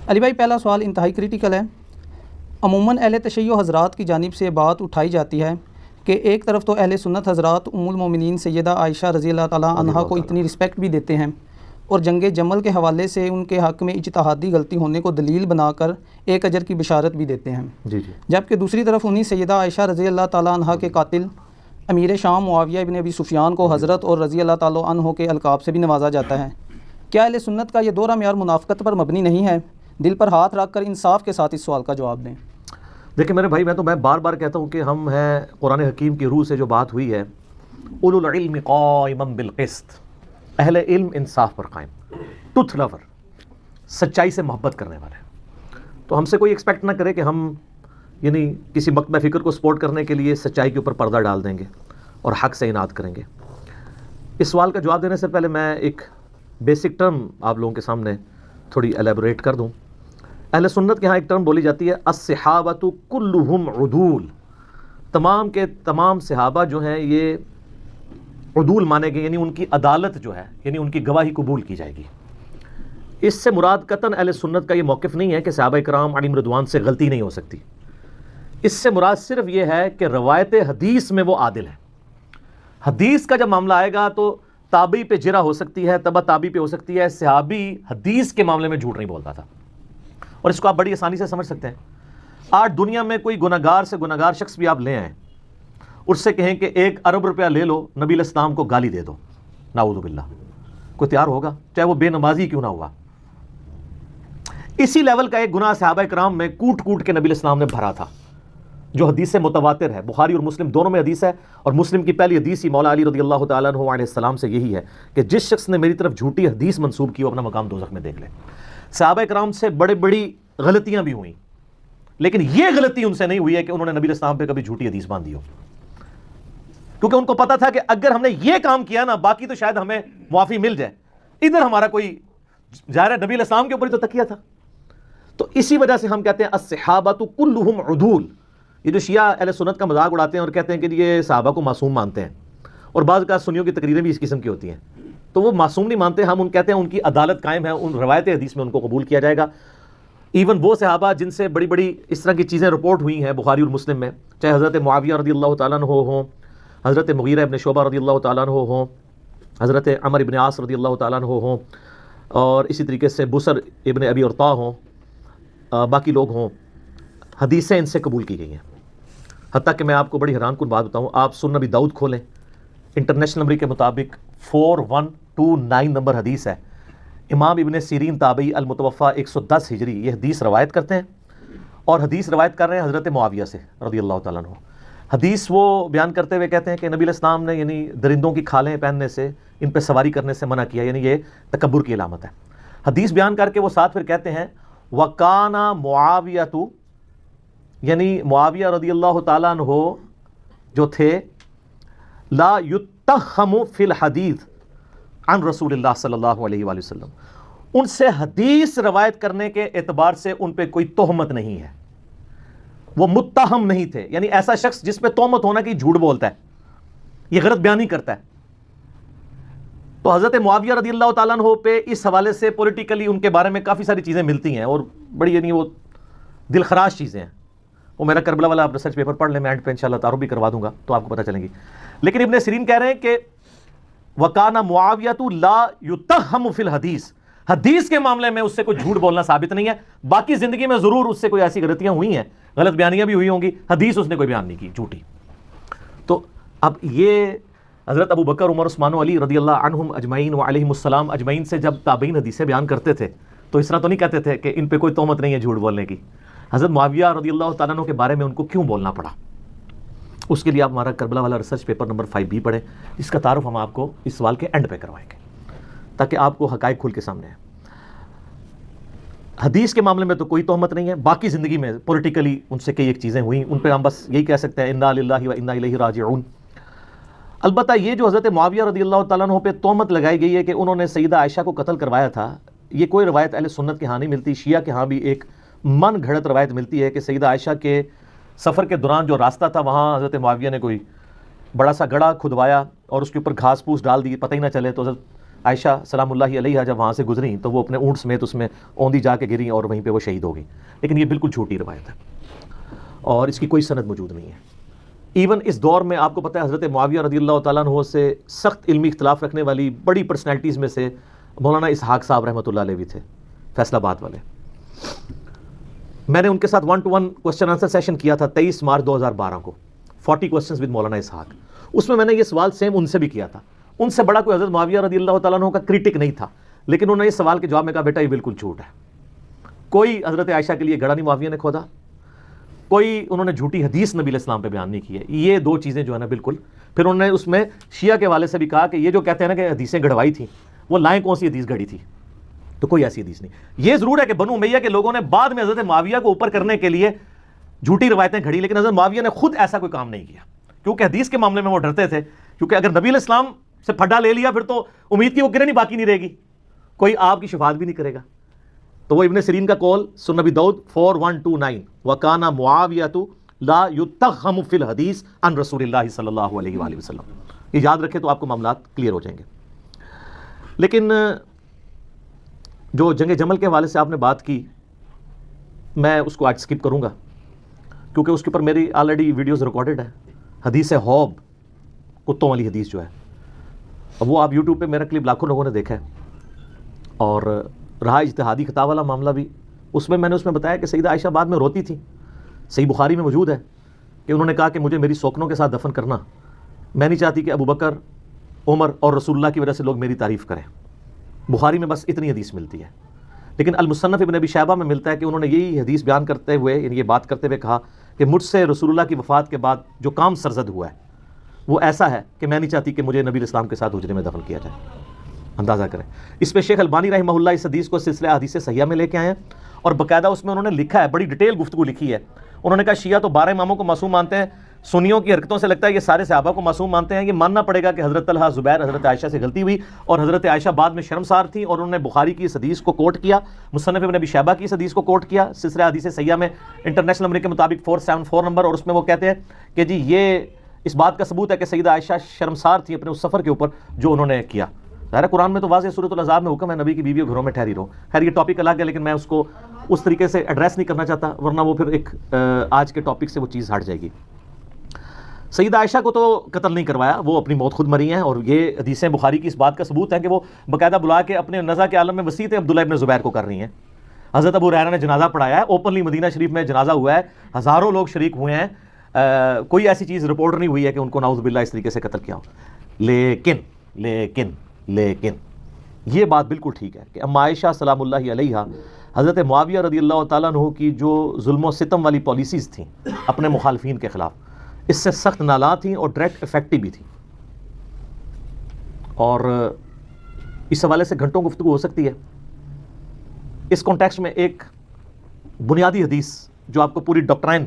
علی بھائی پہلا سوال انتہائی کریٹیکل ہے۔ عموماً اہل تشیع حضرات کی جانب سے بات اٹھائی جاتی ہے کہ ایک طرف تو اہل سنت حضرات ام المومنین سیدہ عائشہ رضی اللہ تعالیٰ عنہا کو اتنی رسپیکٹ بھی دیتے ہیں اور جنگ جمل کے حوالے سے ان کے حق میں اجتہادی غلطی ہونے کو دلیل بنا کر ایک اجر کی بشارت بھی دیتے ہیں، جبکہ دوسری طرف انہی سیدہ عائشہ رضی اللہ تعالیٰ عنہا کے قاتل امیر شام معاویہ ابن ابی سفیان کو حضرت اور رضی اللہ تعالیٰ عنہ کے القاب سے بھی نوازا جاتا ہے۔ کیا اہل سنت کا یہ دورہ معیار منافقت پر مبنی نہیں ہے؟ دل پر ہاتھ رکھ کر انصاف کے ساتھ اس سوال کا جواب دیں۔ دیکھیں میرے بھائی، میں بار بار کہتا ہوں کہ ہم ہیں قرآن حکیم کی روح سے جو بات ہوئی ہے، اولو العلم قائما بالقسط، اہل علم انصاف پر قائم، ٹروتھ لور، سچائی سے محبت کرنے والے۔ تو ہم سے کوئی ایکسپیکٹ نہ کرے کہ ہم کسی مکتبہ فکر کو سپورٹ کرنے کے لیے سچائی کے اوپر پردہ ڈال دیں گے اور حق سے اناد کریں گے۔ اس سوال کا جواب دینے سے پہلے میں ایک بیسک ٹرم آپ لوگوں کے سامنے تھوڑی ایلیبوریٹ کر دوں۔ اہل سنت کے ہاں ایک ٹرم بولی جاتی ہے الصحابۃ کلہم عدول، تمام کے تمام صحابہ جو ہیں یہ عدول مانے گئے، یعنی ان کی عدالت جو ہے، یعنی ان کی گواہی قبول کی جائے گی۔ اس سے مراد قطعاً اہل سنت کا یہ موقف نہیں ہے کہ صحابہ کرام علیہم رضوان سے غلطی نہیں ہو سکتی۔ اس سے مراد صرف یہ ہے کہ روایت حدیث میں وہ عادل ہے۔ حدیث کا جب معاملہ آئے گا تو تابعی پہ جرح ہو سکتی ہے، تبع تابعی پہ ہو سکتی ہے، صحابی حدیث کے معاملے میں جھوٹ نہیں بولتا تھا، اور اس کو آپ بڑی آسانی سے سمجھ سکتے ہیں۔ آج دنیا میں کوئی گناہگار سے گناہگار شخص بھی آپ لے آئیں، اس سے کہیں کہ 1 ارب روپیہ لے لو، نبی علیہ السلام کو گالی دے دو، نعوذ باللہ، کوئی تیار ہوگا؟ چاہے وہ بے نمازی کیوں نہ ہوا۔ اسی لیول کا ایک گناہ صحابہ کرام میں کوٹ کوٹ کے نبی علیہ السلام نے بھرا تھا، جو حدیث سے متواتر ہے، بخاری اور مسلم دونوں میں حدیث ہے، اور مسلم کی پہلی حدیث ہی مولا علی رضی اللہ تعالیٰ عنہ علیہ السلام سے یہی ہے کہ جس شخص نے میری طرف جھوٹی حدیث منسوب کی وہ اپنا مقام دوزخ میں دیکھ لے۔ صحابہ کرام سے بڑی غلطیاں بھی ہوئیں، لیکن یہ غلطی ان سے نہیں ہوئی ہے کہ انہوں نے نبی علیہ السلام پہ کبھی جھوٹی حدیث باندھی ہو، کیونکہ ان کو پتا تھا کہ اگر ہم نے یہ کام کیا نا، باقی تو شاید ہمیں معافی مل جائے، ادھر ہمارا کوئی ظاہر ہے نبی علیہ السلام کے اوپر تو تکیہ تھا۔ تو اسی وجہ سے ہم کہتے ہیں الصحابۃ کلہم عدول۔ یہ جو شیعہ اہل سنت کا مذاق اڑاتے ہیں اور کہتے ہیں کہ یہ صحابہ کو معصوم مانتے ہیں، اور بعض کا سنیوں کی تقریریں بھی اس قسم کی ہوتی ہیں، تو وہ معصوم نہیں مانتے، ہم کہتے ہیں ان کی عدالت قائم ہے، ان روایت حدیث میں ان کو قبول کیا جائے گا۔ ایون وہ صحابہ جن سے بڑی اس طرح کی چیزیں رپورٹ ہوئی ہیں بخاری اور مسلم میں، چاہے حضرت معاویہ رضی اللہ تعالیٰ عنہ ہوں، حضرت مغیرہ ابن شعبہ رضی اللہ تعالیٰ عنہ ہوں، حضرت عمر ابن عاص رضی اللہ تعالیٰ عنہ ہوں، اور اسی طریقے سے بسر ابن ابی ارطاء ہوں، باقی لوگ ہوں، حدیثیں ان سے قبول کی گئی ہیں۔ حتیٰ کہ میں آپ کو بڑی حیران کن بات بتاؤں، آپ سنن نبی داؤد کھولیں، انٹرنیشنل نمبر کے مطابق 4129 نمبر حدیث ہے، امام ابن سیرین تابعی المتوفیٰ 110 ہجری یہ حدیث روایت کرتے ہیں، اور حدیث روایت کر رہے ہیں حضرت معاویہ سے رضی اللہ تعالیٰ عنہ۔ حدیث وہ بیان کرتے ہوئے کہتے ہیں کہ نبی علیہ السلام نے درندوں کی کھالیں پہننے سے، ان پہ سواری کرنے سے منع کیا، یعنی یہ تکبر کی علامت ہے۔ حدیث بیان کر کے وہ ساتھ پھر کہتے ہیں وَكَانَ مُعَاوِيَةُ، یعنی معاویہ رضی اللہ تعالیٰ عنہ جو تھے، لا يُتَّخَمُ فِي الْحَدِيثِ عن رسول اللہ صلی اللہ علیہ وآلہ وسلم، ان سے حدیث روایت کرنے کے اعتبار سے ان پہ کوئی تہمت نہیں ہے، وہ متہم نہیں تھے، یعنی ایسا شخص جس پہ تہمت ہونا کہ جھوٹ بولتا ہے، یہ غلط بیانی کرتا ہے۔ تو حضرت معاویہ رضی اللہ تعالیٰ عنہ پہ اس حوالے سے پولیٹیکلی ان کے بارے میں کافی ساری چیزیں ملتی ہیں، اور بڑی وہ دل خراش چیزیں ہیں۔ وہ میرا کربلا والا آپ ریسرچ پیپر پڑھ لیں، میں اینڈ پہ انشاءاللہ تعارف بھی کروا دوں گا تو آپ کو پتہ چلیں گی۔ لیکن ابن سیرین کہہ رہے ہیں کہ وَكَانَ مُعَاوِيَةُ لَا يُتَّهَمُ فِي الْحَدِيثِ، حدیث کے معاملے میں اس سے کوئی جھوٹ بولنا ثابت نہیں ہے، باقی زندگی میں ضرور اس سے کوئی ایسی غلطیاں ہوئی ہیں، غلط بیانیاں بھی ہوئی ہوں گی، حدیث اس نے کوئی بیان نہیں کی جھوٹی۔ تو اب یہ حضرت ابو بکر عمر عثمان و علی رضی اللہ عنہم اجمعین و علیہم السلام اجمعین سے جب تابعین حدیثیں بیان کرتے تھے تو اس طرح تو نہیں کہتے تھے کہ ان پہ کوئی تہمت نہیں ہے جھوٹ بولنے کی۔ حضرت معاویہ رضی اللہ تعالیٰ عنہ کے بارے میں ان کو کیوں بولنا پڑا، اس کے لیے آپ ہمارا کربلا والا ریسرچ پیپر نمبر 5B پڑھیں، اس کا تعارف ہم آپ کو اس سوال کے اینڈ پہ کروائیں گے تاکہ آپ کو حقائق کھل کے سامنے آئے۔ حدیث کے معاملے میں تو کوئی تہمت نہیں ہے، باقی زندگی میں پولیٹیکلی ان سے کئی ایک چیزیں ہوئیں، ان پہ ہم بس یہی کہہ سکتے ہیں انا للہ و انا الیہ راجعون۔ البتہ یہ جو حضرت معاویہ رضی اللہ تعالیٰ عنہ پہ تہمت لگائی گئی ہے کہ انہوں نے سیدہ عائشہ کو قتل کروایا تھا، یہ کوئی روایت اہل سنت کے ہاں نہیں ملتی۔ شیعہ کے ہاں بھی ایک من گھڑت روایت ملتی ہے کہ سیدہ عائشہ کے سفر کے دوران جو راستہ تھا وہاں حضرت معاویہ نے کوئی بڑا سا گڑھا کھدوایا اور اس کے اوپر گھاس پھوس ڈال دی، پتہ ہی نہ چلے، تو حضرت عائشہ سلام اللہ علیہا جب وہاں سے گزریں تو وہ اپنے اونٹ سمیت اس میں اوندھی جا کے گریں اور وہیں پہ وہ شہید ہو گئی. لیکن یہ بالکل جھوٹی روایت ہے اور اس کی کوئی سند موجود نہیں ہے. ایون اس دور میں آپ کو پتہ ہے حضرت معاویہ رضی اللہ تعالیٰ عنہ سے سخت علمی اختلاف رکھنے والی بڑی پرسنالٹیز میں سے مولانا اسحاق صاحب رحمۃ اللہ علیہ بھی تھے، فیصل آباد والے. میں نے ان کے ساتھ 1-to-1 کوسچن آنسر سیشن کیا تھا 23 مارچ 2012 کو، 40 کوسچنز ود مولانا اسحاق. اس میں نے یہ سوال سیم ان سے بھی کیا تھا. ان سے بڑا کوئی حضرت معاویہ رضی اللہ تعالیٰ عنہ کا کرٹک نہیں تھا، لیکن انہوں نے اس سوال کے جواب میں کہا بیٹا یہ بالکل جھوٹ ہے. کوئی حضرت عائشہ کے لیے گڑھا نہیں معاویہ نے کھودا، کوئی انہوں نے جھوٹی حدیث نبی علیہ السلام پہ بیان نہیں کی ہے. یہ دو چیزیں جو ہے نا بالکل. پھر انہوں نے اس میں شیعہ کے والے سے بھی کہا کہ یہ جو کہتے ہیں نا کہ حدیثیں گڑھوائی تھیں، وہ لائیں کون سی حدیث گھڑی تھی؟ تو کوئی ایسی حدیث نہیں. یہ ضرور ہے کہ بنو امیہ کے لوگوں نے بعد میں حضرت معاویہ کو اوپر کرنے کے لیے جھوٹی روایتیں گھڑی، لیکن حضرت معاویہ نے خود ایسا کوئی کام نہیں کیا، کیونکہ حدیث کے معاملے میں وہ ڈرتے تھے. کیونکہ اگر نبی علیہ السلام سے پھڈا لے لیا پھر تو امید کی وہ کرن ہی باقی نہیں رہے گی، کوئی آپ کی شفاعت بھی نہیں کرے گا. تو وہ ابن سیرین کا قول سنن ابی داؤد 4129 وَكَانَ مُعَاوِيَةُ لا يُتَّخَّمُ فِي الْحَدِيثِ عن رسول اللہ صلی اللہ علیہ وآلہ وسلم. یہ یاد رکھیں تو آپ کو معاملات کلیئر ہو جائیں گے. لیکن جو جنگ جمل کے حوالے سے آپ نے بات کی، میں اس کو آج سکپ کروں گا کیونکہ اس کے اوپر میری آلریڈی ویڈیوز ریکارڈڈ ہے. حدیث حوب، کتوں والی حدیث جو ہے، اب وہ آپ یوٹیوب پہ میرا کلپ لاکھوں لوگوں نے دیکھا ہے. اور رہا اجتہادی خطا والا معاملہ بھی، اس میں نے اس میں بتایا کہ سیدہ عائشہ بعد میں روتی تھی. صحیح بخاری میں موجود ہے کہ انہوں نے کہا کہ مجھے میری سوکنوں کے ساتھ دفن کرنا، میں نہیں چاہتی کہ ابو بکر، عمر اور رسول اللہ کی وجہ سے لوگ میری تعریف کریں. بخاری میں بس اتنی حدیث ملتی ہے. لیکن المصنف ابن ابی شیبہ میں ملتا ہے کہ انہوں نے یہی حدیث بیان کرتے ہوئے، یعنی یہ بات کرتے ہوئے کہا کہ مجھ سے رسول اللہ کی وفات کے بعد جو کام سرزد ہوا ہے وہ ایسا ہے کہ میں نہیں چاہتی کہ مجھے نبی اسلام کے ساتھ حجرے میں دفن کیا جائے. اندازہ کریں. اس پہ شیخ البانی رحمہ اللہ اس حدیث کو سلسلہ حدیث صحیحہ میں لے کے آئے ہیں اور باقاعدہ اس میں انہوں نے لکھا ہے، بڑی ڈیٹیل گفتگو لکھی ہے. انہوں نے کہا شیعہ تو 12 اماموں کو معصوم مانتے ہیں، سنیوں کی حرکتوں سے لگتا ہے یہ سارے صحابہ کو معصوم مانتے ہیں. یہ ماننا پڑے گا کہ حضرت طلحہ، زبیر، حضرت عائشہ سے غلطی ہوئی اور حضرت عائشہ بعد میں شرمسار تھی اور انہوں نے بخاری کی اس حدیث کو کوٹ کیا، مصنف ابن ابی شیبہ کی اس حدیث کو کوٹ کیا سلسلہ حدیث صحیحہ میں انٹرنیشنل نمبر کے مطابق 474 نمبر. اور اس میں وہ کہتے ہیں کہ جی یہ اس بات کا ثبوت ہے کہ سیدہ عائشہ شرمسار تھی اپنے اس سفر کے اوپر جو انہوں نے کیا. ظاہر قرآن میں تو واضح سورۃ الاحزاب میں حکم ہے نبی کی بیویوں گھروں میں ٹھہری رہو. خیر یہ ٹاپک الگ ہے لیکن میں اس کو اس طریقے سے ایڈریس نہیں کرنا چاہتا ورنہ وہ پھر ایک آج کے ٹاپک سے وہ چیز ہٹ جائے گی. سیدہ عائشہ کو تو قتل نہیں کروایا، وہ اپنی موت خود مری ہیں اور یہ حدیثیں بخاری کی اس بات کا ثبوت ہے کہ وہ باقاعدہ بلا کے اپنے نزا کے عالم میں وصیتیں عبداللہ ابن زبیر کو کر رہی ہیں. حضرت ابو ہریرہ نے جنازہ پڑھایا ہے، اوپنلی مدینہ شریف میں جنازہ ہوا ہے، ہزاروں لوگ شریک ہوئے ہیں، کوئی ایسی چیز رپورٹ نہیں ہوئی ہے کہ ان کو نعوذ باللہ اس طریقے سے قتل کیا ہو. لیکن یہ بات بالکل ٹھیک ہے کہ اما عائشہ سلام اللہ علیہا حضرت معاویہ رضی اللہ تعالیٰ عنہ کی جو ظلم و ستم والی پالیسیز تھیں اپنے مخالفین کے خلاف، اس سے سخت نالاں تھیں اور ڈائریکٹ افیکٹو بھی تھیں. اور اس حوالے سے گھنٹوں گفتگو ہو سکتی ہے. اس کانٹیکسٹ میں ایک بنیادی حدیث جو آپ کو پوری ڈاکٹرائن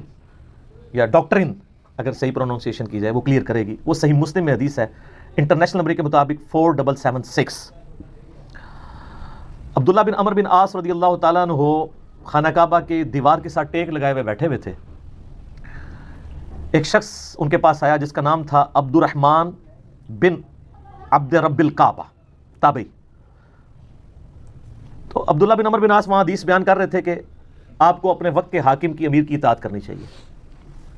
یا ڈاکٹرین اگر صحیح پروننسیشن کی جائے وہ کلیئر کرے گی. وہ صحیح مسلم میں حدیث ہے انٹرنیشنل نمبر کے مطابق 4776. عبداللہ بن عمر بن عاص رضی اللہ تعالیٰ عنہ خانہ کعبہ کے دیوار کے ساتھ ٹیک لگائے ہوئے بیٹھے ہوئے تھے. ایک شخص ان کے پاس آیا جس کا نام تھا عبد الرحمن بن عبد رب الکعبہ تابعی. تو عبداللہ بن عمر بن عاص وہاں حدیث بیان کر رہے تھے کہ آپ کو اپنے وقت کے حاکم کی، امیر کی اطاعت کرنی چاہیے.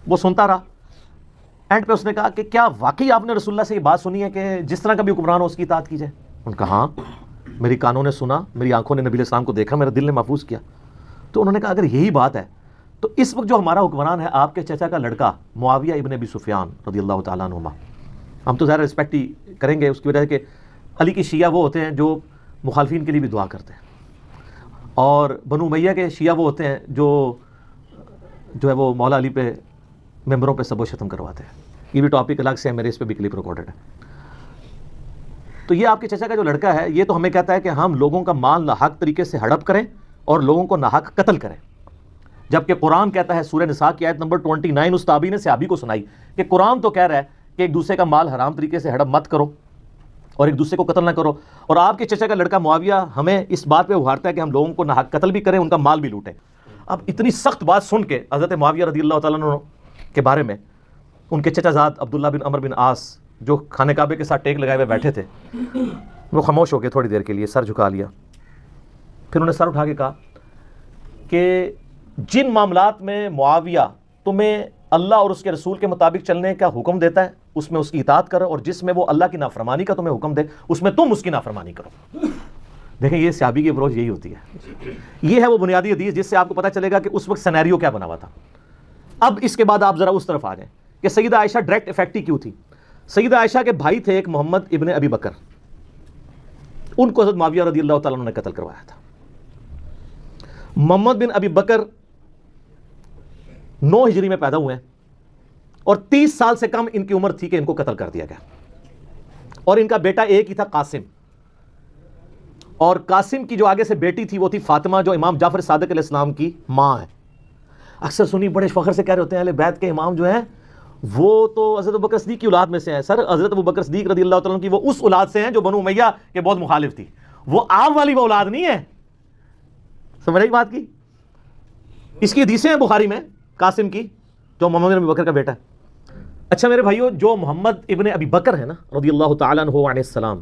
وہ سنتا رہا. اینڈ پہ اس نے کہا کہ کیا واقعی آپ نے رسول اللہ سے یہ بات سنی ہے کہ جس طرح کا بھی حکمران ہو اس کی اطاعت کی جائے؟ ان کا ہاں، میری کانوں نے سنا، میری آنکھوں نے نبی علیہ السلام کو دیکھا، میرے دل نے محفوظ کیا. تو انہوں نے کہا اگر یہی بات ہے تو اس وقت جو ہمارا حکمران ہے آپ کے چچا کا لڑکا معاویہ ابن ابی سفیان رضی اللہ تعالیٰ عنہما، ہم تو ظاہر رسپیکٹ ہی کریں گے اس کی وجہ سے کہ علی کی شیعہ وہ ہوتے ہیں جو مخالفین کے لیے بھی دعا کرتے ہیں، اور بنو امیہ کے شیعہ وہ ہوتے ہیں جو ہے وہ مولا علی پہ ممبروں پہ سب و شتم کرواتے ہیں. یہ بھی ٹاپک الگ سے ہے، میرے اس پہ بھی کلپ ریکارڈڈ ہے. تو یہ آپ کے چچا کا جو لڑکا ہے یہ تو ہمیں کہتا ہے کہ ہم لوگوں کا مال ناحق طریقے سے ہڑپ کریں اور لوگوں کو ناحق قتل کریں، جبکہ قرآن کہتا ہے سورہ نساء کی آیت نمبر 29 اس تابعی نے صحابی کو سنائی کہ قرآن تو کہہ رہا ہے کہ ایک دوسرے کا مال حرام طریقے سے ہڑپ مت کرو اور ایک دوسرے کو قتل نہ کرو، اور آپ کے چچا کا لڑکا معاویہ ہمیں اس بات پہ ابھارتا ہے کہ ہم لوگوں کو ناحق قتل بھی کریں، ان کا مال بھی لوٹیں. اب اتنی سخت بات سن کے حضرت معاویہ رضی اللہ تعالیٰ عنہ کے بارے میں ان کے چچا زاد عبداللہ بن عمر بن عاص جو خانہ کعبے کے ساتھ ٹیک لگائے ہوئے بیٹھے تھے، وہ خاموش ہو گئے تھوڑی دیر کے لیے, سر جھکا لیا. پھر انہوں نے سر اٹھا کے کہا کہ جن معاملات میں معاویہ تمہیں اللہ اور اس کے رسول کے مطابق چلنے کا حکم دیتا ہے اس میں اس کی اطاعت کرو, اور جس میں وہ اللہ کی نافرمانی کا تمہیں حکم دے اس میں تم اس کی نافرمانی کرو. دیکھیں یہ صحابی کی اپروچ یہی ہوتی ہے. یہ ہے وہ بنیادی حدیث جس سے آپ کو پتہ چلے گا کہ اس وقت سینیریو کیا بنا ہوا تھا. اب اس کے بعد آپ ذرا اس طرف آ جائیں کہ سیدہ عائشہ ڈائریکٹ افیکٹی کیوں تھی. سیدہ عائشہ کے بھائی تھے ایک محمد ابن ابی بکر, ان کو حضرت معاویہ رضی اللہ تعالیٰ عنہ نے قتل کروایا تھا. محمد بن ابی بکر 9 ہجری میں پیدا ہوئے ہیں اور 30 سال سے کم ان کی عمر تھی کہ ان کو قتل کر دیا گیا. اور ان کا بیٹا ایک ہی تھا قاسم, اور قاسم کی جو آگے سے بیٹی تھی وہ تھی فاطمہ جو امام جعفر صادق علیہ السلام کی ماں ہے. اکثر سنی بڑے فخر سے کہہ رہے ہوتے ہیں اہل بیت کے امام جو ہیں وہ تو حضرت ابوبکر صدیق کی اولاد میں سے ہیں. سر حضرت ابوبکر صدیق رضی اللہ تعالیٰ عنہ کی وہ اس اولاد سے ہیں جو بنو امیہ کے بہت مخالف تھی, وہ آپ والی وہ اولاد نہیں ہے. سمجھ رہی بات کی؟ اس کی حدیثیں ہیں بخاری میں قاسم کی جو محمد بن ابی بکر کا بیٹا ہے. اچھا میرے بھائیو, جو محمد ابن ابی بکر ہے نا رضی اللہ تعالیٰ عنہ علیہ السلام,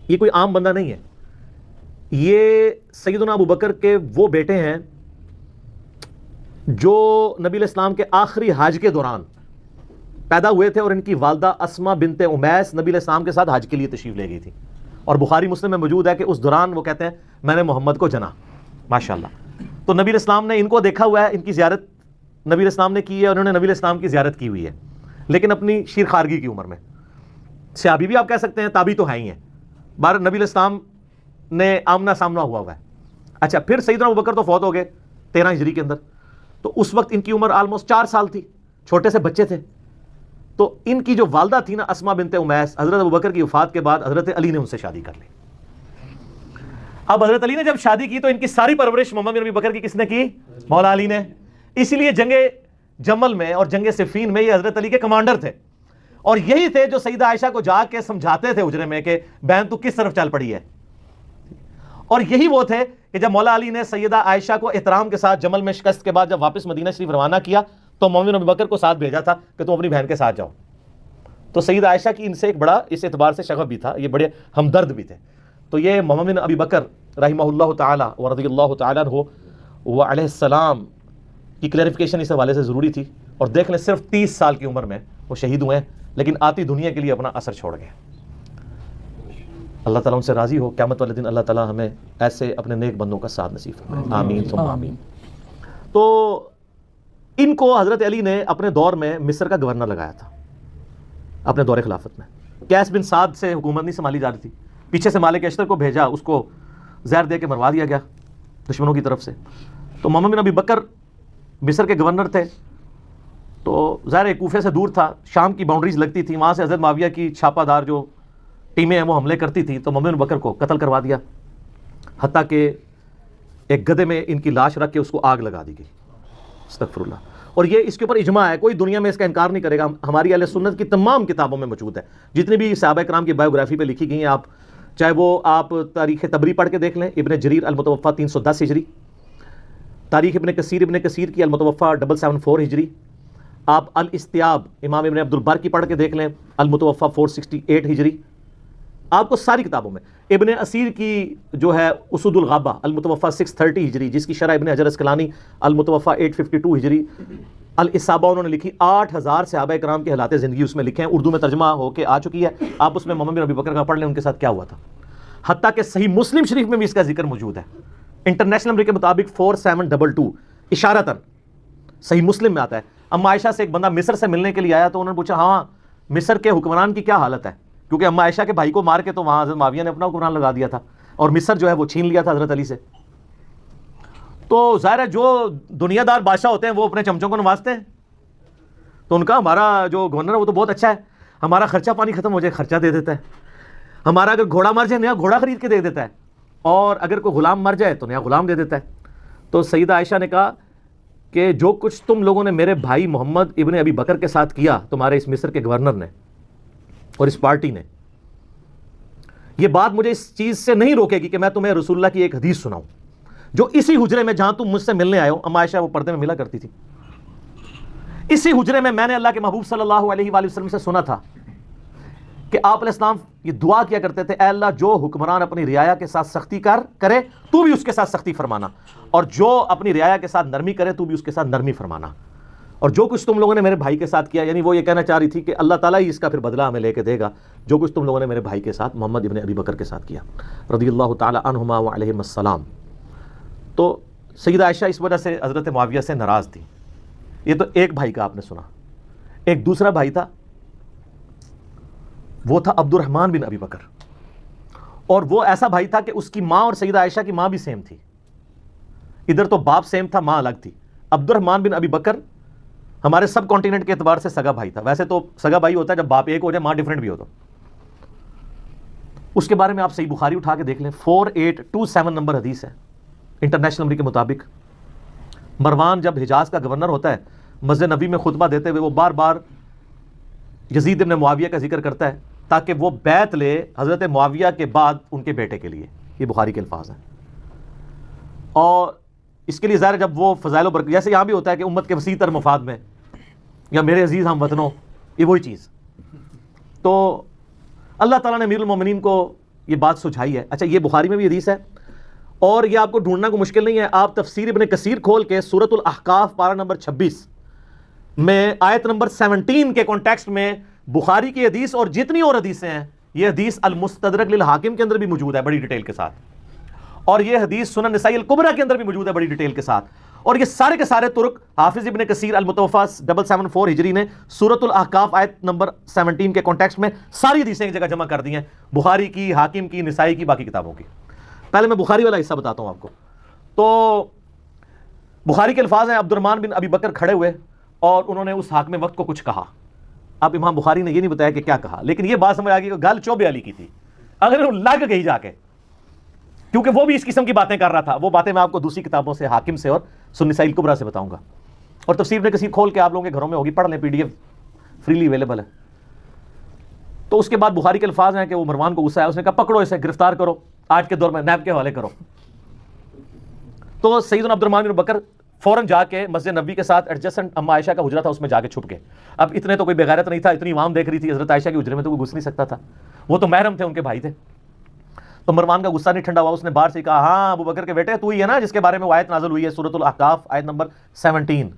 یہ کوئی عام بندہ نہیں ہے. یہ سیدنا ابو بکر کے وہ بیٹے ہیں جو نبی علیہ السلام کے آخری حج کے دوران پیدا ہوئے تھے, اور ان کی والدہ اسما بنت امیس نبی علیہ السلام کے ساتھ حج کے لیے تشریف لے گئی تھی. اور بخاری مسلم میں موجود ہے کہ اس دوران وہ کہتے ہیں میں نے محمد کو جنا. ماشاءاللہ. تو نبی علیہ السلام نے ان کو دیکھا ہوا ہے, ان کی زیارت نبی علیہ السلام نے کی ہے, اور انہوں نے نبی علیہ السلام کی زیارت کی ہوئی ہے, لیکن اپنی شیر خارگی کی عمر میں. صحابی بھی آپ کہہ سکتے ہیں, تابعی تو ہیں ہی ہیں. بار نبی علیہ السلام نے آمنا سامنا ہوا ہے. اچھا پھر سیدنا ابوبکر تو فوت ہو گئے 13 ہجری کے اندر, تو اس وقت ان کی عمر آلموسٹ 4 سال تھی, چھوٹے سے بچے تھے. تو ان کی جو والدہ تھی نا اسما بنت امیس, حضرت ابوبکر کی وفات کے بعد حضرت علی نے ان سے شادی کر لی. اب حضرت علی نے جب شادی کی تو ان کی ساری پرورش محمد بن ابی بکر کی کس نے کی؟ مولا علی نے. اسی لیے جنگ جمل میں اور جنگ صفین میں یہ حضرت علی کے کمانڈر تھے, اور یہی تھے جو سیدہ عائشہ کو جا کے سمجھاتے تھے حجرے میں کہ بہن تو کس طرف چل پڑی ہے. اور یہی وہ تھے کہ جب مولا علی نے سیدہ عائشہ کو احترام کے ساتھ جمل میں شکست کے بعد جب واپس مدینہ شریف روانہ کیا تو محمد بن ابی بکر کو ساتھ بھیجا تھا کہ تم اپنی بہن کے ساتھ جاؤ. تو سیدہ عائشہ کی ان سے ایک بڑا اس اعتبار سے شغف بھی تھا, یہ بڑے ہمدرد بھی تھے. تو یہ محمد بن ابی بکر رحمہ اللہ تعالی و رضی اللہ تعالیٰ عنہ و علیہ السلام کی کلیریفیکیشن اس حوالے سے ضروری تھی. اور دیکھ لیں صرف 30 سال کی عمر میں وہ شہید ہوئے ہیں, لیکن آتی دنیا کے لیے اپنا اثر چھوڑ گئے. اللہ تعالیٰ ان سے راضی ہو. قیامت والے دن اللہ تعالیٰ ہمیں ایسے اپنے نیک بندوں کا ساتھ نصیب فرمائے, آمین ثم آمین. تو ان کو حضرت علی نے اپنے دور میں مصر کا گورنر لگایا تھا اپنے دور خلافت میں. قیس بن سعد سے حکومت نہیں سنبھالی جا رہی تھی, پیچھے سے مالک اشتر کو بھیجا, اس کو زہر دے کے مروا دیا گیا دشمنوں کی طرف سے. تو محمد بن ابی بکر مصر کے گورنر تھے, تو ظاہر کوفے سے دور تھا, شام کی باؤنڈریز لگتی تھی, وہاں سے حضرت معاویہ کی چھاپہ دار جو ٹیمیں ہیں وہ حملے کرتی تھی. تو محمد بن بکر کو قتل کروا دیا, حتیٰ کہ ایک گدھے میں ان کی لاش رکھ کے اس کو آگ لگا دی گئی. استغفر اللہ. اور یہ اس کے اوپر اجماع ہے, کوئی دنیا میں اس کا انکار نہیں کرے گا. ہماری اہل سنت کی تمام کتابوں میں موجود ہے, جتنی بھی صحابہ کرام کی بایوگرافی پہ لکھی گئی ہیں, آپ چاہے وہ آپ تاریخ تبری پڑھ کے دیکھ لیں, ابن جریر المتوفا 310 ہجری, تاریخ ابن کثیر کی المتوفا 774 ہجری, آپ الاستیاب امام ابن عبد البر کی پڑھ کے دیکھ لیں المتوفا 468 ہجری. آپ کو ساری کتابوں میں ابن اسیر کی جو ہے اسود الغابہ المتوفا 630 ہجری, جس کی شرح ابن حجر اسقلانی المتوفا 852 ہجری, الاصابہ انہوں نے لکھی. 8000 صحابہ کرام کے حالات زندگی اس میں لکھے ہیں, اردو میں ترجمہ ہو کے آ چکی ہے. آپ اس میں محمد بن ابی بکر کا پڑھ لیں ان کے ساتھ کیا ہوا تھا. حتیٰ کہ صحیح مسلم شریف میں بھی اس کا ذکر موجود ہے, انٹرنیشنل نمبر کے مطابق 4722 اشارتاً صحیح مسلم میں آتا ہے. اما عائشہ سے ایک بندہ مصر سے ملنے کے لیے آیا, تو انہوں نے پوچھا ہاں مصر کے حکمران کی کیا حالت ہے, کیونکہ اما عائشہ کے بھائی کو مار کے تو وہاں حضرت معاویہ نے اپنا حکمران لگا دیا تھا, اور مصر جو ہے وہ چھین لیا تھا حضرت علی سے. تو ظاہر ہے جو دنیا دار بادشاہ ہوتے ہیں وہ اپنے چمچوں کو نوازتے ہیں. تو ان کا ہمارا جو گورنر ہے وہ تو بہت اچھا ہے, ہمارا خرچہ پانی ختم ہو جائے خرچہ دے دیتا ہے, ہمارا اگر گھوڑا مر جائے نیا گھوڑا خرید کے دے دیتا ہے, اور اگر کوئی غلام مر جائے تو نیا غلام دے دیتا ہے. تو سیدہ عائشہ نے کہا کہ جو کچھ تم لوگوں نے میرے بھائی محمد ابن ابی بکر کے ساتھ کیا, تمہارے اس مصر کے گورنر نے اور اس پارٹی نے, یہ بات مجھے اس چیز سے نہیں روکے گی کہ میں تمہیں رسول اللہ کی ایک حدیث سناؤں جو اسی حجرے میں جہاں تم مجھ سے ملنے آئے ہو. اما عائشہ وہ پردے میں ملا کرتی تھی. اسی حجرے میں نے اللہ کے محبوب صلی اللہ علیہ وآلہ وسلم سے سنا تھا کہ آپ علیہ السلام یہ دعا کیا کرتے تھے، اے اللہ جو حکمران اپنی رعایا کے ساتھ سختی کرے تو بھی اس کے ساتھ سختی فرمانا، اور جو اپنی رعایا کے ساتھ نرمی کرے تو بھی اس کے ساتھ نرمی فرمانا۔ اور جو کچھ تم لوگوں نے میرے بھائی کے ساتھ کیا، یعنی وہ یہ کہنا چاہ رہی تھی کہ اللہ تعالیٰ ہی اس کا پھر بدلہ ہمیں لے کے دے گا، جو کچھ تم لوگوں نے میرے بھائی کے ساتھ محمد ابن ابی بکر کے ساتھ کیا رضی اللہ تعالی عنہما وعلیہم السلام۔ تو سیدہ عائشہ اس وجہ سے حضرت معاویہ سے ناراض تھی۔ یہ تو ایک بھائی کا آپ نے سنا، ایک دوسرا بھائی تھا، وہ تھا عبد الرحمن بن ابی بکر، اور وہ ایسا بھائی تھا کہ اس کی ماں اور سیدہ عائشہ کی ماں بھی سیم تھی، ادھر تو باپ سیم تھا ماں الگ تھی۔ عبد الرحمن بن ابی بکر ہمارے سب کانٹیننٹ کے اعتبار سے سگا بھائی تھا، ویسے تو سگا بھائی ہوتا ہے جب باپ ایک ہو جائے ماں ڈیفرنٹ بھی ہو تو۔ اس کے بارے میں آپ صحیح بخاری اٹھا کے دیکھ لیں، 4827 نمبر حدیث ہے انٹرنیشنل نمبر کے مطابق۔ مروان جب حجاز کا گورنر ہوتا ہے، مسجد نبی میں خطبہ دیتے ہوئے وہ بار بار یزید بن معاویہ کا ذکر کرتا ہے تاکہ وہ بیعت لے حضرت معاویہ کے بعد ان کے بیٹے کے لیے، یہ بخاری کے الفاظ ہیں۔ اور اس کے لیے ظاہر جب وہ فضائل و برکت، جیسے یہاں بھی ہوتا ہے کہ امت کے وسیع تر مفاد میں، یا میرے عزیز ہم وطنوں، یہ وہی چیز۔ تو اللہ تعالیٰ نے امیر المومنین کو یہ بات سجھائی ہے۔ اچھا یہ بخاری میں بھی حدیث ہے، اور یہ آپ کو ڈھونڈنا کو مشکل نہیں ہے، آپ تفسیر ابن کثیر کھول کے سورۃ الاحقاف پارہ نمبر 26 میں آیت نمبر 17 کے کانٹیکسٹ میں بخاری کی حدیث اور جتنی اور حدیثیں ہیں، یہ حدیث المستدرک للحاکم کے اندر بھی موجود ہے بڑی ڈیٹیل کے ساتھ، اور یہ حدیث سنن نسائی الکبریٰ کے اندر بھی موجود ہے بڑی ڈیٹیل کے ساتھ، اور یہ سارے کے سارے طرق حافظ ابن کثیر المتوفیٰ 774 ہجری نے سورۃ الاحقاف آیت نمبر 17 کے کانٹیکسٹ میں ساری حدیثیں ایک جگہ جمع کر دی ہیں، بخاری کی، حاکم کی، نسائی کی، باقی کتابوں کی۔ پہلے میں بخاری والا حصہ بتاتا ہوں آپ کو۔ تو بخاری کے الفاظ ہیں، عبد الرحمن بن ابی بکر کھڑے ہوئے اور انہوں نے اس حاکم وقت کو کچھ کہا۔ اب امام بخاری نے یہ نہیں بتایا کہ کیا کہا، لیکن یہ بات سمجھ آ گئی کہ گل چوبے علی کی تھی، اگر وہ لگ گئی جا کے، کیونکہ وہ بھی اس قسم کی باتیں کر رہا تھا۔ وہ باتیں میں آپ کو دوسری کتابوں سے، حاکم سے اور سنن نسائی الکبریٰ سے بتاؤں گا، اور تفسیر ابن کثیر کھول کے آپ لوگوں کے گھروں میں ہوگی، پڑھ لیں، P D F freely available ہے۔ تو اس کے بعد بخاری کے الفاظ ہیں کہ وہ مروان کو غصہ آیا، اس نے کہا پکڑو اسے، گرفتار کرو، آج کے دور میں نیب کے حوالے کرو۔ تو سیدنا عبد الرحمن بن بکر فوراً جا کے مسجد نبی کے ساتھ ایڈجسٹنٹ اما عائشہ کا حجرہ تھا، اس میں جا کے چھپ گئے۔ اب اتنے تو کوئی بغیرت نہیں تھا، اتنی عوام دیکھ رہی تھی، حضرت عائشہ کے حجرے میں تو کوئی گھس نہیں سکتا تھا، وہ تو محرم تھے، ان کے بھائی تھے۔ تو مروان کا غصہ نہیں ٹھنڈا ہوا، اس نے باہر سے کہا ہاں ابو بکر کے بیٹے تو ہی ہے نا جس کے بارے میں وہ آیت نازل ہوئی ہے سورۃ الاحقاف آیت نمبر 17،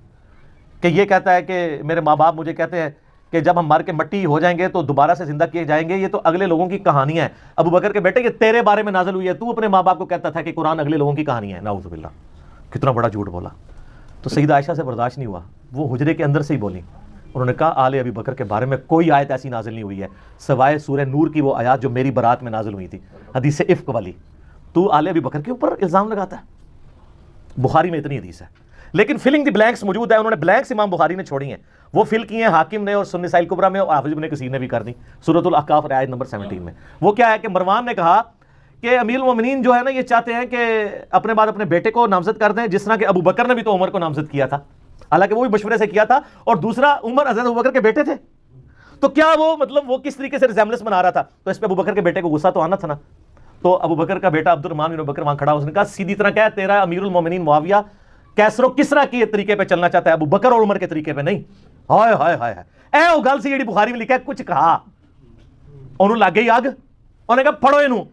کہ یہ کہتا ہے کہ میرے ماں باپ مجھے کہتے ہیں کہ جب ہم مر کے مٹی ہو جائیں گے تو دوبارہ سے زندہ کیے جائیں گے، یہ تو اگلے لوگوں کی کہانی ہے۔ ابو بکر کے بیٹے یہ تیرے بارے میں نازل ہوئی ہے، تو اپنے ماں باپ کو کہتا تھا کہ قرآن اگلے لوگوں کی کہانی ہے۔ نعوذ باللہ، کتنا بڑا جھوٹ بولا۔ تو سیدہ عائشہ سے برداشت نہیں ہوا، وہ حجرے کے اندر سے ہی بولی، انہوں نے کہا آل ابی بکر کے بارے میں کوئی آیت ایسی نازل نہیں ہوئی ہے سوائے سورہ نور کی وہ آیات جو میری برات میں نازل ہوئی تھی، حدیث افک والی، تو آل ابی بکر کے اوپر الزام لگاتا ہے۔ بخاری میں اتنی حدیث ہے، لیکن فلنگ دی بلینکس موجود ہے، انہوں نے بلینکس امام بخاری نے چھوڑی ہیں، وہ فل کی ہیں حاکم نے اور سنن نسائی الکبریٰ میں، اور حافظ ابن کثیر نے بھی کر دی سورۃ الاحقاف آیت نمبر 17 میں۔ وہ کیا ہے کہ مروان نے کہا کہ امیر المومنین جو ہے نا یہ چاہتے ہیں کہ اپنے بعد اپنے بیٹے کو نامزد کر دیں، جس طرح کہ ابو بکر نے بھی تو عمر کو نامزد کیا تھا، حالانکہ وہ بھی مشورے سے کیا تھا، اور دوسرا عمر حضرت ابو بکر کے بیٹے تھے، تو کیا وہ مطلب وہ کس طریقے سے ریزیمبلنس بنا رہا تھا، تو اس پہ ابو بکر کے بیٹے کو غصہ تو آنا تھا نا۔ تو ابو بکر کا بیٹا عبد الرحمن بن بکر وہاں کھڑا، اس نے کہا سیدھی طرح کہہ تیرا امیر المومنین معاویہ کیسر و کسرا کے طریقے پہ چلنا چاہتا ہے، ابو بکر اور عمر کے طریقے پہ نہیں۔ ہائے ہائے ہائے اے او گل سی جڑی بخاری میں لکھا ہے، کچھ کہا انہوں لگ گئی آگ، انہوں نے کہا پڑھو انہوں،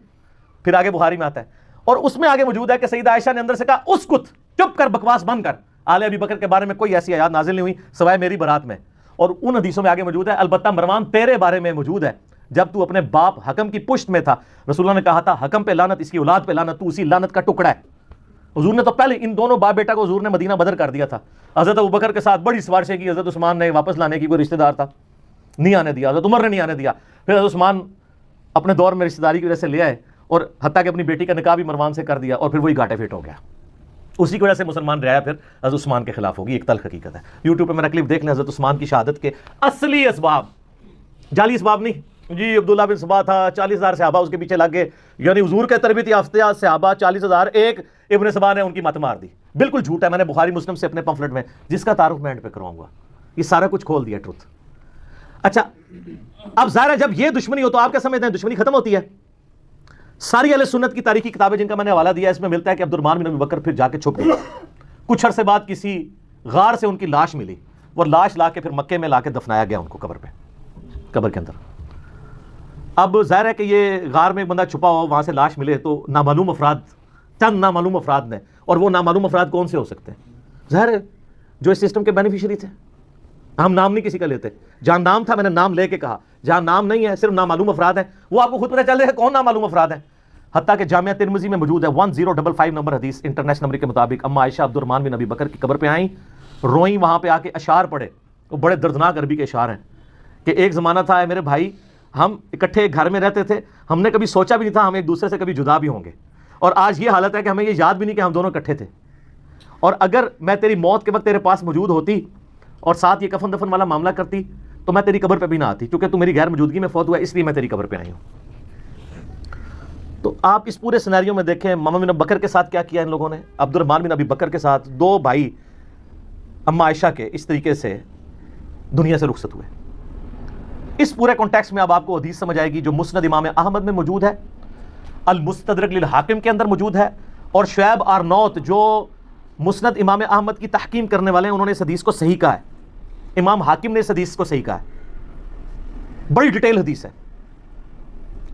پھر آگے بخاری میں آتا ہے، اور اس میں آگے موجود ہے کہ سیدہ عائشہ نے اندر سے کہا اسکت، چپ کر، بکواس بند کر، آل ابی بکر کے بارے میں کوئی ایسی آیات نازل نہیں ہوئی سوائے میری برات میں۔ اور ان حدیثوں میں آگے موجود ہے، البتہ مروان تیرے بارے میں موجود ہے، جب تو اپنے باپ حکم کی پشت میں تھا، رسول اللہ نے کہا تھا حکم پہ لعنت، اس کی اولاد پہ لعنت، تو اسی لعنت کا ٹکڑا ہے۔ حضور نے تو پہلے ان دونوں باپ بیٹا کو حضور نے مدینہ بدر کر دیا تھا، حضرت ابو بکر کے ساتھ بڑی سفارشیں کی، حضرت عثمان نے واپس لانے کی، کوئی رشتہ دار تھا نہیں آنے دیا، حضرت عمر نے نہیں آنے دیا، پھر حضرت عثمان اپنے دور میں رشتہ داری کی وجہ سے لے آئے، اور حتیٰ کہ اپنی بیٹی کا نکاح بھی مروان سے کر دیا، اور پھر وہی گھاٹے فٹ ہو گیا، اسی کی وجہ سے مسلمان رہا پھر حضرت عثمان کے خلاف ہوگی، ایک تلخ حقیقت ہے۔ یوٹیوب پہ میرا کلپ دیکھ لیں، حضرت عثمان کی شہادت کے اصلی اسباب، جعلی اسباب نہیں جی، عبداللہ بن سبا تھا، 40,000 صحابہ اس کے پیچھے لگ گئے، یعنی حضور کے تربیت یافتہ صحابہ 40,000، ایک ابن سبا نے ان کی مت مار دی، بالکل جھوٹ ہے، میں نے بخاری مسلم سے اپنے پمفلٹ میں جس کا تعارف میں اینڈ پہ کرواؤں گا، یہ سارا کچھ کھول دیا ٹروتھ۔ اچھا اب ظاہر ہے جب یہ دشمنی ہو تو آپ کیا سمجھتے ہیں دشمنی ختم ہوتی ہے؟ ساری اہل سنت کی تاریخی کتابیں جن کا میں نے حوالہ دیا ہے، اس میں ملتا ہے کہ عبد الرحمن بن ابی بکر پھر جا کے چھپ گئے، کچھ عرصے بعد کسی غار سے ان کی لاش ملی، وہ لاش لا کے پھر مکے میں لا کے دفنایا گیا ان کو قبر پہ، قبر کے اندر۔ اب ظاہر ہے کہ یہ غار میں ایک بندہ چھپا ہوا وہاں سے لاش ملے تو نامعلوم افراد، چند نامعلوم افراد نے، اور وہ نامعلوم افراد کون سے ہو سکتے ہیں؟ ظاہر ہے جو اس سسٹم کے بینیفیشری تھے. ہم نام نہیں کسی کا لیتے، جہاں نام تھا میں نے نام لے کے کہا، جہاں نام نہیں ہے صرف نامعلوم افراد ہیں وہ آپ کو خود پتہ چل جائے گا کون نامعلوم افراد ہیں. حتیٰ کہ جامعہ ترمذی میں موجود ہے 1055 نمبر حدیث انٹرنیشنل نمبر کے مطابق، اما عائشہ عبد الرحمن بن ابی بکر کی قبر پہ آئیں، روئیں، وہاں پہ آ کے اشعار پڑھے. وہ بڑے دردناک عربی کے اشعار ہیں کہ ایک زمانہ تھا میرے بھائی، ہم اکٹھے ایک گھر میں رہتے تھے، ہم نے کبھی سوچا بھی نہیں تھا ہم ایک دوسرے سے کبھی جدا بھی ہوں گے، اور آج یہ حالت ہے کہ ہمیں یہ یاد بھی نہیں کہ ہم دونوں اکٹھے تھے. اور اگر میں تیری موت کے وقت تیرے پاس موجود ہوتی اور ساتھ یہ کفن دفن والا معاملہ کرتی تو میں تیری قبر پہ بھی نہ آتی، کیونکہ تو میری غیر موجودگی میں فوت ہوا اس لیے میں تیری قبر پہ آئی ہوں. تو آپ اس پورے سینیریو میں دیکھیں محمد بن بکر کے ساتھ کیا کیا ان لوگوں نے، عبد الرحمن بن ابی بکر کے ساتھ، دو بھائی اما عائشہ کے اس طریقے سے دنیا سے رخصت ہوئے. اس پورے کانٹیکسٹ میں اب آپ کو حدیث سمجھ آئے گی جو مسند امام احمد میں موجود ہے، المستدرک للحاکم کے اندر موجود ہے، اور شعیب آرنوت جو مسند امام احمد کی تحکیم کرنے والے ہیں انہوں نے اس حدیث کو صحیح کہا ہے. امام حاکم نے اس حدیث کو صحیح کہا ہے، بڑی ڈیٹیل حدیث ہے.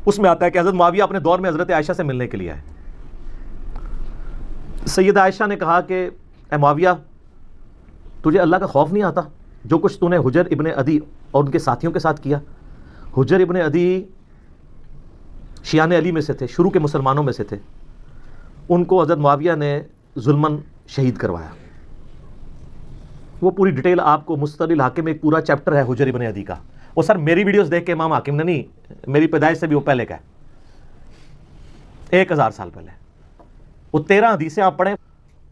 اس میں آتا ہے کہ حضرت معاویہ اپنے دور میں حضرت عائشہ سے ملنے کے لیے آئے. سیدہ عائشہ نے کہا کہ اے معاویہ تجھے اللہ کا خوف نہیں آتا جو کچھ تو نے حجر ابن عدی اور ان کے ساتھیوں کے ساتھ کیا؟ حجر ابن عدی شیعان علی میں سے تھے، شروع کے مسلمانوں میں سے تھے، ان کو حضرت معاویہ نے ظلماً شہید کروایا. وہ پوری ڈیٹیل آپ کو مستدرک الحاکم میں ایک پورا چیپٹر ہے حجر ابن عدی کا. وہ سر میری ویڈیوز دیکھ کے امام حاکم نے نہیں، میری پیدائش سے بھی وہ پہلے کا ہے، 1000 سال پہلے. وہ 13 حدیثیں آپ پڑھیں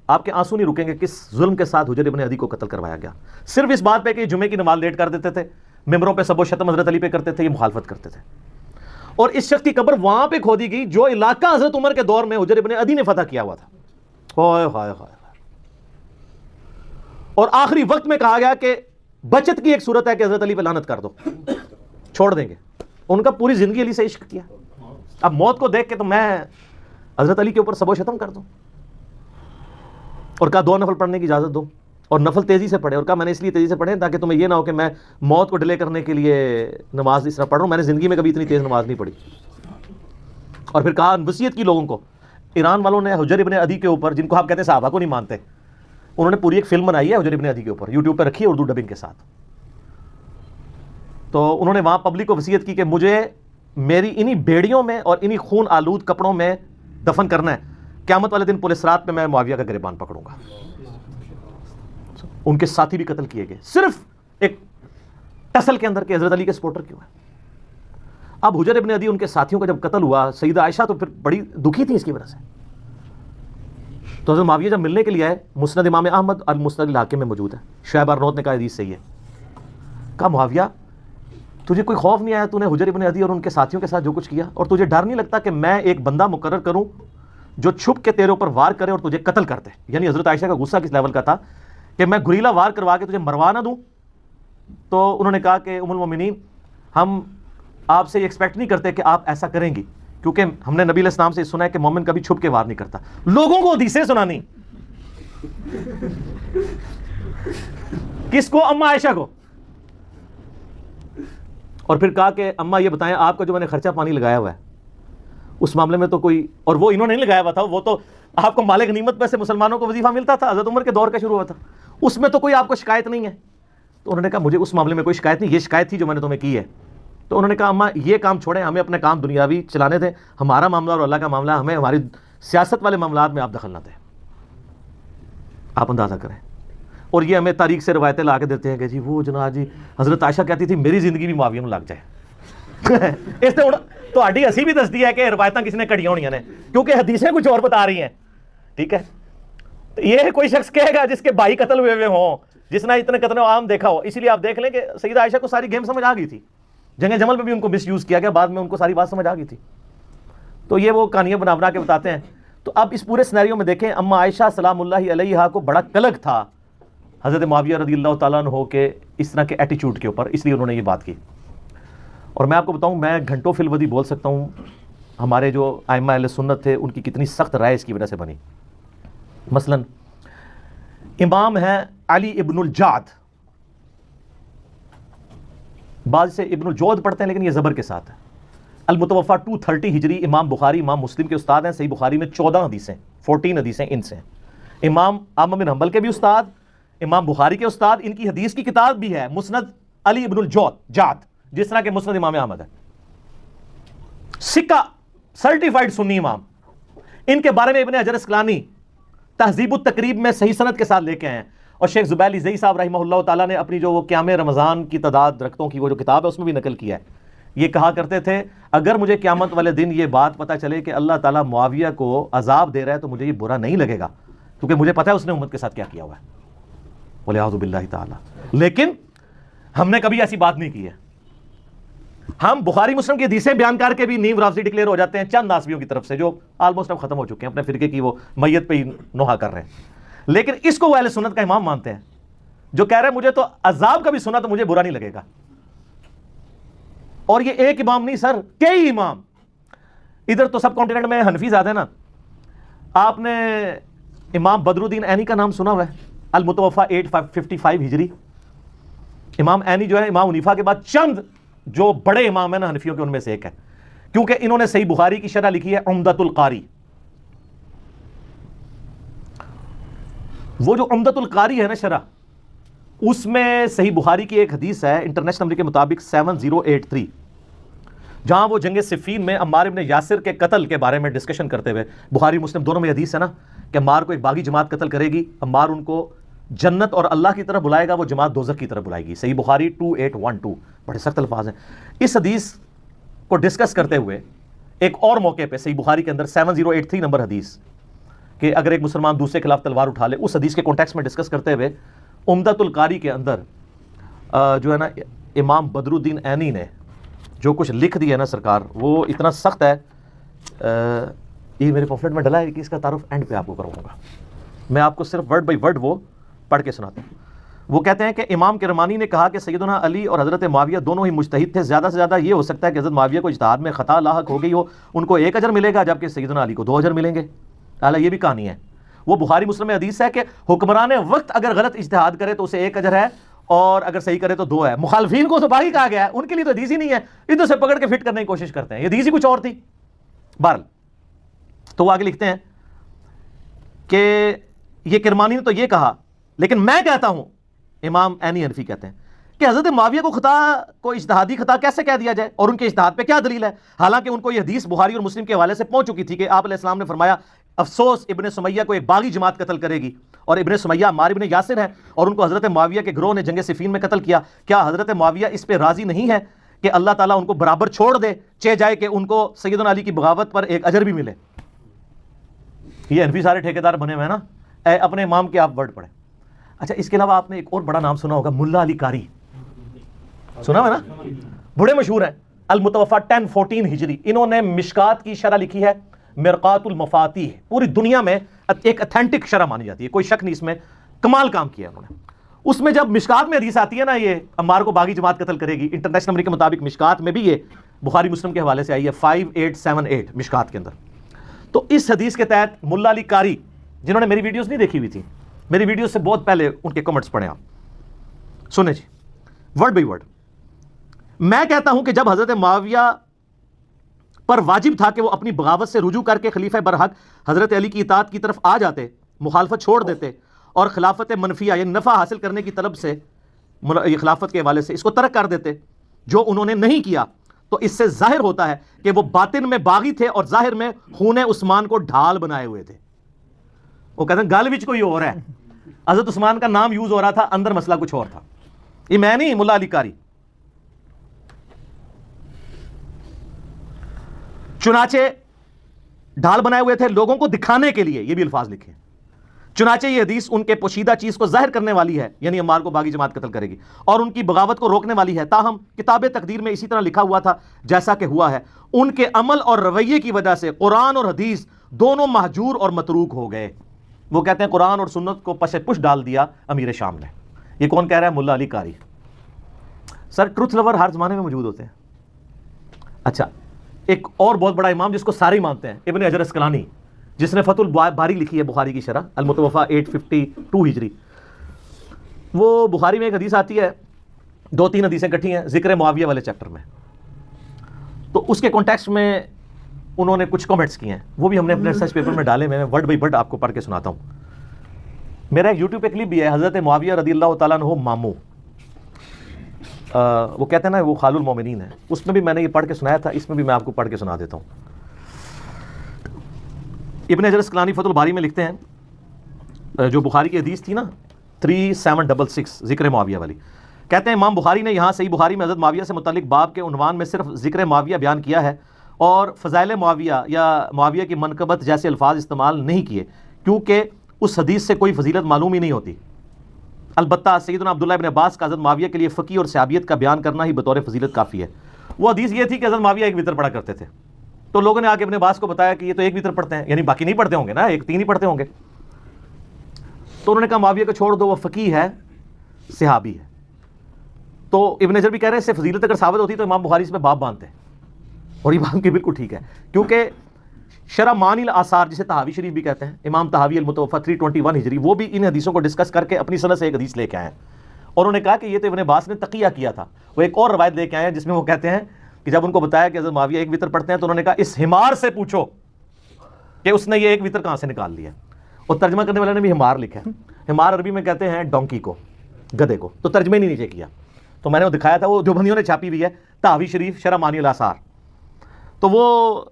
آپ کے آنسو نہیں رکیں گے کس ظلم کے ساتھ حجر ابن عدی کو قتل کروایا گیا، صرف اس بات پہ کہ جمعے کی نماز لیٹ کر دیتے تھے، ممبروں پہ سب و شتم حضرت علی پہ کرتے تھے، یہ مخالفت کرتے تھے. اور اس شخص کی قبر وہاں پہ کھودی گئی جو علاقہ حضرت عمر کے دور میں حجر ابن عدی نے فتح کیا ہوا تھا. ہائے ہائے ہائے. اور آخری وقت میں کہا گیا کہ بچت کی ایک صورت ہے کہ حضرت علی پہ لعنت کر دو، چھوڑ دیں گے. ان کا پوری زندگی علی سے عشق کیا، اب موت کو دیکھ کے تو میں حضرت علی کے اوپر سب و شتم کر دوں. اور کہا 2 نفل پڑھنے کی اجازت دو، اور نفل تیزی سے پڑھے، اور کہا میں نے اس لیے تیزی سے پڑھے تاکہ تمہیں یہ نہ ہو کہ میں موت کو ڈیلے کرنے کے لیے نماز اس طرح پڑھ رہا ہوں، میں نے زندگی میں کبھی اتنی تیز نماز نہیں پڑھی. اور پھر کہا وصیت کی لوگوں کو. ایران والوں نے حجر ابن عدی کے اوپر، جن کو آپ کہتے ہیں صحابہ کو نہیں مانتے، انہوں نے پوری ایک فلم بنائی ہے حجر ابن عدی کے اوپر، یوٹیوب پہ رکھی ہے اردو ڈبنگ کے ساتھ. تو انہوں نے وہاں پبلک کو وصیت کی کہ مجھے میری انہی بیڑیوں میں اور انہی خون آلود کپڑوں میں دفن کرنا ہے، قیامت والے دن پولیس رات پہ میں معاویہ کا گریبان پکڑوں گا. ان کے ساتھی بھی قتل کیے گئے صرف ایک ٹسل کے اندر کہ حضرت علی کے سپورٹر کیوں ہے. اب حجر ابن عدی ان کے ساتھیوں کا جب قتل ہوا، سیدہ عائشہ تو پھر بڑی دکھی تھی اس کی وجہ سے. تو حضرت معاویہ جب ملنے کے لیے آئے، مسند امام احمد المستدرک الحاکم میں موجود ہے، شعیب آرنوت نے کہا حدیث صحیح ہے. کہا معاویہ تجھے کوئی خوف نہیں آیا، تو نے حجر ابن عدی اور ان کے ساتھیوں کے ساتھ جو کچھ کیا، اور تجھے ڈر نہیں لگتا کہ میں ایک بندہ مقرر کروں جو چھپ کے تیرے اوپر وار کرے اور تجھے قتل کرتے؟ یعنی حضرت عائشہ کا غصہ کس لیول کا تھا کہ میں گریلا وار کروا کے تجھے مروا نہ دوں. تو انہوں نے کہا کہ ام المومنین ہم آپ سے یہ ایکسپیکٹ نہیں کرتے کہ آپ ایسا کریں گی، کیونکہ ہم نے نبی علیہ السلام سے سنا ہے کہ مومن کبھی چھپ کے وار نہیں کرتا. لوگوں کو حدیثیں سنانی، کس کو؟ اما عائشہ کو. اور پھر کہا کہ اماں یہ بتائیں آپ کا جو میں نے خرچہ پانی لگایا ہوا ہے اس معاملے میں تو کوئی، اور وہ انہوں نے نہیں لگایا ہوا تھا، وہ تو آپ کو مال غنیمت میں سے مسلمانوں کو وظیفہ ملتا تھا، حضرت عمر کے دور کا شروع ہوا تھا، اس میں تو کوئی آپ کو شکایت نہیں ہے. تو انہوں نے کہا مجھے اس معاملے میں کوئی شکایت نہیں، یہ شکایت تھی جو میں نے تمہیں کی ہے. تو انہوں نے کہا اماں یہ کام چھوڑیں، ہمیں اپنے کام دنیاوی چلانے دیں، ہمارا معاملہ اور اللہ کا معاملہ، ہمیں ہماری سیاست والے معاملات میں آپ دخل نہ دیں. آپ اندازہ کریں. اور یہ ہمیں تاریخ سے روایتیں لا کے دیتے ہیں کہ جی وہ جناب جی حضرت عائشہ کہتی تھی میری زندگی بھی معاویہ میں لگ جائے. اس نے تو ہڈی ہنسی بھی دستی ہے کہ روایتیں کس نے کڑیاں ہونی نے، کیونکہ حدیثیں کچھ اور بتا رہی ہیں. ٹھیک ہے، یہ کوئی شخص کہے گا جس کے بھائی قتل ہوئے ہوں، جس نے اتنے قتل عام دیکھا ہو. اسی لیے آپ دیکھ لیں کہ سیدہ عائشہ کو ساری گیم سمجھ آ گئی تھی، جنگ جمل میں بھی ان کو مس یوز کیا گیا، بعد میں ان کو ساری بات سمجھ آ گئی تھی. تو یہ وہ کہانیاں بنا بنا کے بتاتے ہیں. تو اب اس پورے سینیریو میں دیکھیں اما عائشہ سلام اللہ علیہا کو بڑا قلق تھا حضرت معاویہ رضی اللہ تعالیٰ عنہ کے اس طرح کے ایٹیچیوڈ کے اوپر، اس لیے انہوں نے یہ بات کی. اور میں آپ کو بتاؤں، میں گھنٹوں فی الودی بول سکتا ہوں ہمارے جو ائمہ اہل سنت تھے ان کی کتنی سخت رائے اس کی وجہ سے بنی. مثلا امام ہیں علی ابن الجعد، بعض سے ابن الجود پڑھتے ہیں لیکن یہ زبر کے ساتھ ہے. المتوفا 230 ہجری، امام بخاری امام مسلم کے استاد ہیں، صحیح بخاری میں 14 حدیثیں 14 حدیثیں ان سے ہیں۔ امام احمد بن حنبل کے بھی استاد، امام بخاری کے استاد، ان کی حدیث کی کتاب بھی ہے مسند علی ابن الجعد، جس طرح کہ مسند امام احمد ہے، سکہ سرٹیفائیڈ سنی امام۔ ان کے بارے میں ابن حجر اسقلانی تہذیب التقریب میں صحیح سند کے ساتھ لے کے ہیں، اور شیخ زبیلی زئی صاحب رحمہ اللہ تعالیٰ نے اپنی جو وہ قیام رمضان کی تعداد رکھتوں کی وہ جو کتاب ہے اس میں بھی نقل کیا ہے۔ یہ کہا کرتے تھے اگر مجھے قیامت والے دن یہ بات پتہ چلے کہ اللہ تعالیٰ معاویہ کو عذاب دے رہا ہے تو مجھے یہ برا نہیں لگے گا، کیونکہ مجھے پتہ ہے اس نے امت کے ساتھ کیا کیا ہوا ہے، وَلِعَوْذُ بِاللَّهِ تعالیٰ۔ لیکن ہم نے کبھی ایسی بات نہیں کی ہے۔ ہم بخاری مسلم کی حدیثیں بیان کر کے بھی نیم رافضی ڈکلیئر ہو جاتے ہیں چند ناسبیوں کی طرف سے، جو آلموسٹ اب ختم ہو چکے ہیں، اپنے فرقے کی وہ میت پہ ہی نوحہ کر رہے ہیں، لیکن اس کو وہ اہل سنت کا امام مانتے ہیں، جو کہہ رہے ہیں مجھے تو عذاب کا بھی سنا تو مجھے برا نہیں لگے گا۔ اور یہ ایک امام نہیں سر، کئی امام۔ ادھر تو سب کانٹیننٹ میں حنفی زیادہ ہے نا، آپ نے امام بدر الدین عینی کا نام سنا ہوا ہے، المتوفا 855 ہجری۔ امام عینی جو ہے امام حنیفہ کے بعد چند جو بڑے امام ہیں نا حنفیوں کے ان میں سے ایک ہے، کیونکہ انہوں نے صحیح بخاری کی شرح لکھی ہے عمدۃ القاری۔ وہ جو عمدۃ القاری ہے نا شرح، اس میں صحیح بخاری کی ایک حدیث ہے انٹرنیشنل نمبر کے مطابق 7083، جہاں وہ جنگ صفین میں عمار ابن یاسر کے قتل کے بارے میں ڈسکشن کرتے ہوئے، بخاری مسلم دونوں میں حدیث ہے نا کہ عمار کو ایک باغی جماعت قتل کرے گی، عمار ان کو جنت اور اللہ کی طرف بلائے گا، وہ جماعت دوزخ کی طرف بلائے گی، صحیح بخاری 2812، بڑے سخت الفاظ ہیں۔ اس حدیث کو ڈسکس کرتے ہوئے ایک اور موقع پہ صحیح بخاری کے اندر 7083 نمبر حدیث کہ اگر ایک مسلمان دوسرے کے خلاف تلوار اٹھا لے، اس حدیث کے کانٹیکسٹ میں ڈسکس کرتے ہوئے عمدۃ القاری کے اندر جو ہے نا امام بدر الدین عینی نے جو کچھ لکھ دیا ہے نا سرکار، وہ اتنا سخت ہے، یہ میرے پمفلٹ میں ڈلا ہے کہ اس کا تعارف اینڈ پہ آپ کو کروں گا، میں آپ کو صرف ورڈ بائی ورڈ وہ پڑھ کے سناتا ہوں۔ وہ کہتے ہیں کہ امام کرمانی نے کہا کہ سیدنا علی اور حضرت معاویہ دونوں ہی مجتہد تھے، زیادہ سے زیادہ یہ ہو سکتا ہے کہ حضرت معاویہ کو اجتہاد میں خطا لاحق ہو گئی ہو، ان کو 1 اجر ملے گا جبکہ سیدنا علی کو 2 اجر ملیں گے۔ حالانکہ یہ بھی کہانی ہے، وہ بخاری مسلم میں حدیث ہے کہ حکمران وقت اگر غلط اجتہاد کرے تو اسے 1 اجر ہے، اور اگر صحیح کرے تو 2 ہے۔ مخالفین کو تو باغی کہا گیا ہے، ان کے لیے تو حدیث ہی نہیں ہے، ادھر سے پکڑ کے فٹ کرنے کی کوشش کرتے ہیں، یہ حدیث ہی کچھ اور تھی۔ بہرحال تو وہ آگے لکھتے ہیں کہ یہ کرمانی نے تو یہ کہا، لیکن میں کہتا ہوں، امام عینی حنفی کہتے ہیں کہ حضرت معاویہ کو خطا کو اجتہادی خطا کیسے کہہ دیا جائے، اور ان کے اجتہاد پہ کیا دلیل ہے؟ حالانکہ ان کو یہ حدیث بخاری اور مسلم کے حوالے سے پہنچ چکی تھی کہ آپ علیہ السلام نے فرمایا افسوس ابن سمیہ کو ایک باغی جماعت قتل کرے گی، اور ابن سمیہ عمار ابن یاسر ہے، اور ان کو حضرت معاویہ کے گروہ نے جنگ صفین میں قتل کیا۔ کیا حضرت معاویہ اس پہ راضی نہیں ہے کہ اللہ تعالیٰ ان کو برابر چھوڑ دے، چہ جائے کہ ان کو سیدنا علی کی بغاوت پر 1 اجر بھی ملے؟ یہ حنفی سارے ٹھیکیدار بنے ہوئے ہیں نا، اپنے امام کے آپ ورڈ پڑھیں۔ اچھا، اس کے علاوہ آپ نے ایک اور بڑا نام سنا ہوگا، ملا علی قاری، سنا ہے نا، بڑے مشہور ہیں، المتوفا 1014 ہجری۔ انہوں نے مشکات کی شرح لکھی ہے مرقات المفاتیح، پوری دنیا میں ایک اتھینٹک شرح مانی جاتی ہے، کوئی شک نہیں اس میں، کمال کام کیا انہوں نے۔ اس میں جب مشکات میں حدیث آتی ہے نا یہ عمار کو باغی جماعت قتل کرے گی، انٹرنیشنل نمبر کے مطابق مشکات میں بھی یہ بخاری مسلم کے حوالے سے آئی ہے 5878 مشکات کے اندر۔ تو اس حدیث کے تحت ملا علی قاری، جنہوں نے میری ویڈیوز نہیں دیکھی ہوئی تھی، میری ویڈیوز سے بہت پہلے ان کے کمنٹس پڑھیں آپ، سنیں جی ورڈ بائی ورڈ۔ میں کہتا ہوں کہ جب حضرت معاویہ پر واجب تھا کہ وہ اپنی بغاوت سے رجوع کر کے خلیفہ برحق حضرت علی کی اطاعت کی طرف آ جاتے، مخالفت چھوڑ دیتے، اور خلافت منفیہ یعنی نفع حاصل کرنے کی طلب سے خلافت کے حوالے سے اس کو ترک کر دیتے، جو انہوں نے نہیں کیا، تو اس سے ظاہر ہوتا ہے کہ وہ باطن میں باغی تھے اور ظاہر میں خون عثمان کو ڈھال بنائے ہوئے تھے۔ وہ کہتے ہیں گل وچ کوئی اور ہے، حضرت عثمان کا نام یوز ہو رہا تھا، اندر مسئلہ کچھ اور تھا۔ یہ میں نہیں، ملا علی قاری۔ چنانچہ ڈھال بنائے ہوئے تھے لوگوں کو دکھانے کے لیے، یہ بھی الفاظ لکھے، چنانچہ یہ حدیث ان کے پوشیدہ چیز کو ظاہر کرنے والی ہے، یعنی عمار کو باغی جماعت قتل کرے گی، اور ان کی بغاوت کو روکنے والی ہے، تاہم کتاب تقدیر میں اسی طرح لکھا ہوا تھا جیسا کہ ہوا ہے۔ ان کے عمل اور رویے کی وجہ سے قرآن اور حدیث دونوں مہجور اور متروک ہو گئے۔ وہ کہتے ہیں قرآن اور سنت کو پش پش ڈال دیا امیر شام نے۔ یہ کون کہہ رہا ہے؟ ملا علی قاری۔ سر ٹروتھ لور ہر زمانے میں موجود ہوتے ہیں۔ اچھا، ایک اور بہت بڑا امام جس کو سارے مانتے ہیں، ابن حجر اسقلانی، جس نے فتح الباری لکھی ہے بخاری کی شرح، المتوفا 852 ہجری۔ وہ بخاری میں ایک حدیث آتی ہے، 2-3 حدیثیں کٹھی ہیں ذکر معاویہ والے چیپٹر میں۔ تو اس کے کانٹیکسٹ میں انہوں نے کچھ کامنٹس کیے ہیں، وہ بھی ہم نے اپنے ریسرچ پیپر میں ڈالے، میں ورڈ بائی ورڈ آپ کو پڑھ کے سناتا ہوں۔ میرا ایک یوٹیوب پہ کلپ بھی ہے، حضرت معاویہ رضی اللہ تعالیٰ عنہ ماموں، وہ کہتے ہیں نا وہ خال المومنین ہے، اس میں بھی میں نے یہ پڑھ کے سنایا تھا، اس میں بھی میں آپ کو پڑھ کے سنا دیتا ہوں۔ ابن حجر اسقلانی فتح الباری میں لکھتے ہیں، جو بخاری کی حدیث تھی نا 3766 ذکر معاویہ والی، کہتے ہیں امام بخاری نے یہاں صحیح بخاری میں حضرت معاویہ سے متعلق باب کے عنوان میں صرف ذکر معاویہ بیان کیا ہے اور فضائل معاویہ یا معاویہ کی منقبت جیسے الفاظ استعمال نہیں کیے، کیونکہ اس حدیث سے کوئی فضیلت معلوم ہی نہیں ہوتی۔ البتہ سیدنا عبداللہ ابن عباس کا حضرت معاویہ کے لیے فقی اور صحابیت کا بیان کرنا ہی بطور فضیلت کافی ہے۔ وہ حدیث یہ تھی کہ حضرت معاویہ ایک وتر پڑھا کرتے تھے، تو لوگوں نے آ کے ابن عباس کو بتایا کہ یہ تو ایک وتر پڑھتے ہیں، یعنی باقی نہیں پڑھتے ہوں گے نا، ایک 3 ہی پڑھتے ہوں گے۔ تو انہوں نے کہا معاویہ کو چھوڑ دو، وہ فقی ہے، صحابی ہے۔ تو ابن حجر بھی کہہ رہے ہیں اس سے فضیلت اگر ثابت ہوتی تو امام بخاری اس پہ باب باندھتے ہیں، اور یہ بات کی بالکل ٹھیک ہے، کیونکہ شرح معانی الاثار جسے طحاوی شریف بھی کہتے ہیں، امام طحاوی المتوفی 321 ہجری، وہ بھی ان حدیثوں کو ڈسکس کر کے اپنی سند سے ایک حدیث لے کے آئے ہیں، اور انہوں نے کہا کہ یہ تو ابن عباس نے تقیہ کیا تھا۔ وہ ایک اور روایت لے کے آئے ہیں جس میں وہ کہتے ہیں کہ جب ان کو بتایا کہ حضرت معاویہ ایک وتر پڑھتے ہیں تو انہوں نے کہا اس حمار سے پوچھو کہ اس نے یہ ایک وتر کہاں سے نکال لیا، اور ترجمہ کرنے والے نے بھی حمار لکھا ہے۔ حمار عربی میں کہتے ہیں ڈونکی کو، گدھے کو، تو ترجمے نہیں نیچے کیا، تو میں نے وہ دکھایا تھا، وہ جو بندیوں نے چھاپی ہوئی ہے طحاوی شریف شرح معانی الاثار، تو وہ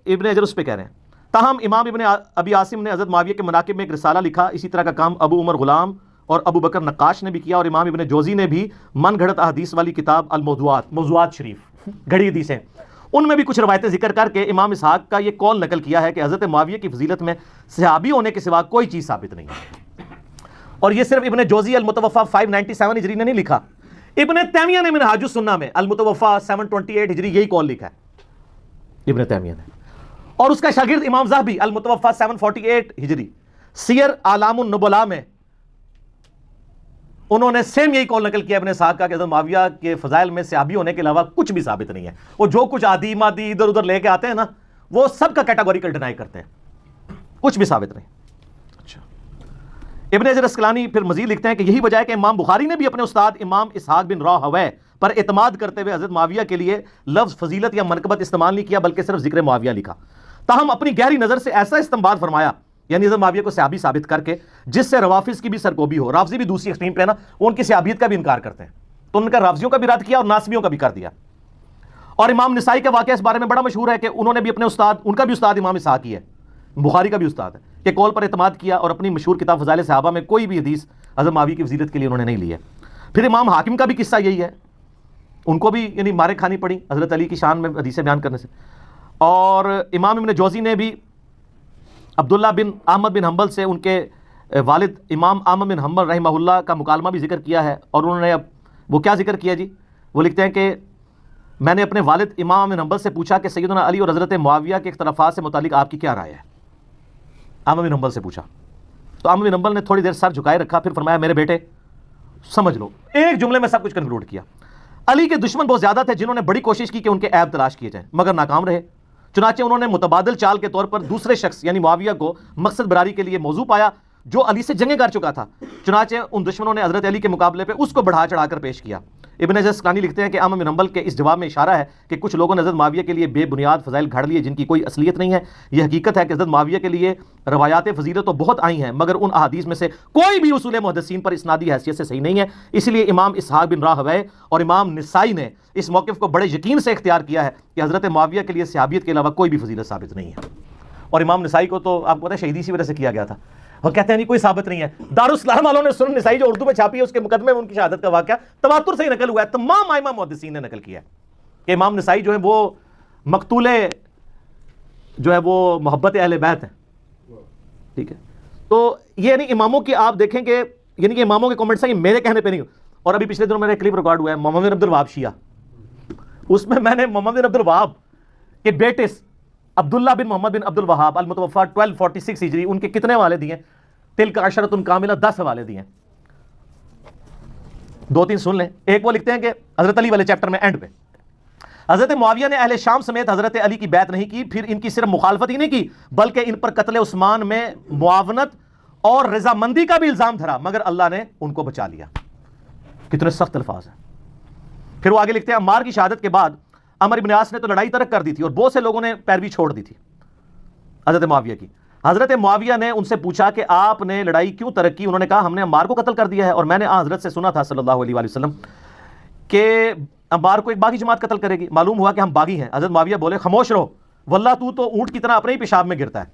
ابن حجر اس پہ کہہ رہے ہیں۔ تاہم امام ابن ابی عاصم نے حضرت معاویہ کے مناقب میں ایک رسالہ لکھا، اسی طرح کا کام ابو عمر غلام اور ابو بکر نقاش نے بھی کیا، اور امام ابن جوزی نے بھی من گھڑت احادیث والی کتاب الموضوعات، موضوعات شریف گھڑی حدیثیں، ان میں بھی کچھ روایتیں ذکر کر کے امام اسحاق کا یہ قول نقل کیا ہے کہ حضرت معاویہ کی فضیلت میں صحابی ہونے کے سوا کوئی چیز ثابت نہیں ہے۔ اور یہ صرف ابن جوزی المتوفی 597 ہجری نے نہیں لکھا، ابن تیمیہ نے منہاج السنہ میں المتوفی 728 ہجری یہی قول لکھا ہے ابن تیمیہ نے، اور اس کا شاگرد امام ذہبی المتوفی 748 ہجری سیر اعلام النبلاء میں انہوں نے سیم یہی قول نقل کیا ابن اسحاق کا کہ حضرت معاویہ کے فضائل میں صحابی ہونے کے علاوہ کچھ بھی ثابت نہیں ہے۔ وہ جو کچھ آدی مادی ادھر ادھر لے کے آتے ہیں نا، وہ سب کا کیٹاگوریکل ڈینائی کرتے ہیں، کچھ بھی ثابت نہیں۔ اچھا، ابن حجر اسقلانی پھر مزید لکھتے ہیں کہ یہی وجہ ہے کہ امام بخاری نے بھی اپنے استاد امام اسحاق بن راہویہ پر اعتماد کرتے ہوئے حضرت معاویہ کے لیے لفظ فضیلت یا منقبت استعمال نہیں کیا، بلکہ صرف ذکر معاویہ لکھا۔ تاہم اپنی گہری نظر سے ایسا استنباط فرمایا، یعنی حضرت معاویہ کو صحابی ثابت کر کے، جس سے روافظ کی بھی سرکوبی ہو۔ رافضی بھی دوسری ایکسٹریم پہ ہے نا، وہ ان کی صحابیت کا بھی انکار کرتے ہیں، تو ان کا رافضیوں کا بھی رد کیا اور ناسبیوں کا بھی کر دیا۔ اور امام نسائی کا واقعہ اس بارے میں بڑا مشہور ہے کہ انہوں نے بھی اپنے استاد، ان کا بھی استاد امام اسحاق ہی ہے، بخاری کا بھی استاد ہے، کہ قول پر اعتماد کیا، اور اپنی مشہور کتاب فضائل صحابہ میں کوئی بھی حدیث حضرت معاویہ کی فضیلت کے لیے انہوں نے نہیں لی ہے۔ پھر امام حاکم کا بھی قصہ یہی ہے، ان کو بھی یعنی مارے کھانی پڑی حضرت علی کی شان میں حدیثیں بیان کرنے سے۔ اور امام ابن جوزی نے بھی عبداللہ بن احمد بن حنبل سے ان کے والد امام احمد بن حنبل رحمہ اللہ کا مکالمہ بھی ذکر کیا ہے، اور انہوں نے اب وہ کیا ذکر کیا جی، وہ لکھتے ہیں کہ میں نے اپنے والد امام بن حنبل سے پوچھا کہ سیدنا علی اور حضرت معاویہ کے اختلافات سے متعلق آپ کی کیا رائے ہے، احمد بن حنبل سے پوچھا، تو احمد بن حنبل نے تھوڑی دیر سر جھکائے رکھا، پھر فرمایا میرے بیٹے سمجھ لو، ایک جملے میں سب کچھ کنکلوڈ کیا۔ علی کے دشمن بہت زیادہ تھے جنہوں نے بڑی کوشش کی کہ ان کے عیب تلاش کیے جائیں، مگر ناکام رہے، چنانچہ انہوں نے متبادل چال کے طور پر دوسرے شخص یعنی معاویہ کو مقصد براری کے لیے موضوع پایا جو علی سے جنگیں کر چکا تھا، چنانچہ ان دشمنوں نے حضرت علی کے مقابلے پہ اس کو بڑھا چڑھا کر پیش کیا۔ ابن حجر اسقلانی لکھتے ہیں کہ احمد بن حنبل کے اس جواب میں اشارہ ہے کہ کچھ لوگوں نے حضرت معاویہ کے لیے بے بنیاد فضائل گھڑ لیے جن کی کوئی اصلیت نہیں ہے۔ یہ حقیقت ہے کہ حضرت معاویہ کے لیے روایات فضیلت تو بہت آئی ہیں، مگر ان احادیث میں سے کوئی بھی اصول محدثین پر اسنادی حیثیت سے صحیح نہیں ہے۔ اس لیے امام اسحاق بن راہویہ اور امام نسائی نے اس موقف کو بڑے یقین سے اختیار کیا ہے کہ حضرت معاویہ کے لیے صحابیت کے علاوہ کوئی بھی فضیلت ثابت نہیں ہے۔ اور امام نسائی کو تو آپ کو پتہ ہے شہیدی اسی وجہ سے کیا گیا تھا، اور کہتے ہیں نہیں کوئی ثابت نہیں ہے۔ دارالاسلام والوں نے سنن نسائی جو اردو میں چھاپی ہے اس کے مقدمے میں ان کی شہادت کا واقعہ تواتر سے ہی نقل ہوا ہے، تمام ائمہ محدثین نے نقل کیا ہے کہ امام نسائی جو ہے وہ مقتول جو ہے وہ محبت اہل بیت ہیں، ٹھیک ہے۔ تو یہ یعنی اماموں کی آپ دیکھیں کہ یعنی کہ اماموں کے کمنٹس ہیں، یہ میرے کہنے پہ نہیں۔ اور ابھی پچھلے دنوں میرا کلپ ریکارڈ ہوا ہے محمد بن عبد الوہاب شیعہ، اس میں میں نے محمد بن عبد الوہاب کے بیٹے عبداللہ بن محمد بن عبد الوہاب المتوفی 1246 ہجری ان کے کتنے حوالے دیے ہیں، تلک عشرۃ کاملہ 10 حوالے دیے ہیں، 2-3 سن لیں۔ ایک وہ لکھتے ہیں کہ حضرت علی والے چیپٹر میں اینڈ پہ حضرت معاویہ نے اہل شام سمیت حضرت علی کی بیعت نہیں کی، پھر ان کی صرف مخالفت ہی نہیں کی بلکہ ان پر قتل عثمان میں معاونت اور رضامندی کا بھی الزام دھرا، مگر اللہ نے ان کو بچا لیا۔ کتنے سخت الفاظ ہیں۔ پھر وہ آگے لکھتے ہیں عمار کی شہادت کے بعد عمر بن عاص نے تو لڑائی ترک کر دی تھی اور بہت سے لوگوں نے پیروی چھوڑ دی تھی حضرت معاویہ کی. حضرت معاویہ نے ان سے پوچھا کہ آپ نے لڑائی کیوں ترک کی؟ انہوں نے کہا ہم نے عمار کو قتل کر دیا ہے اور میں نے حضرت سے سنا تھا صلی اللہ علیہ وآلہ وسلم کہ عمار کو ایک باغی جماعت قتل کرے گی. معلوم ہوا کہ ہم باغی ہیں. حضرت معاویہ بولے خاموش رہو، واللہ تو اونٹ کی طرح اپنے ہی پیشاب میں گرتا ہے.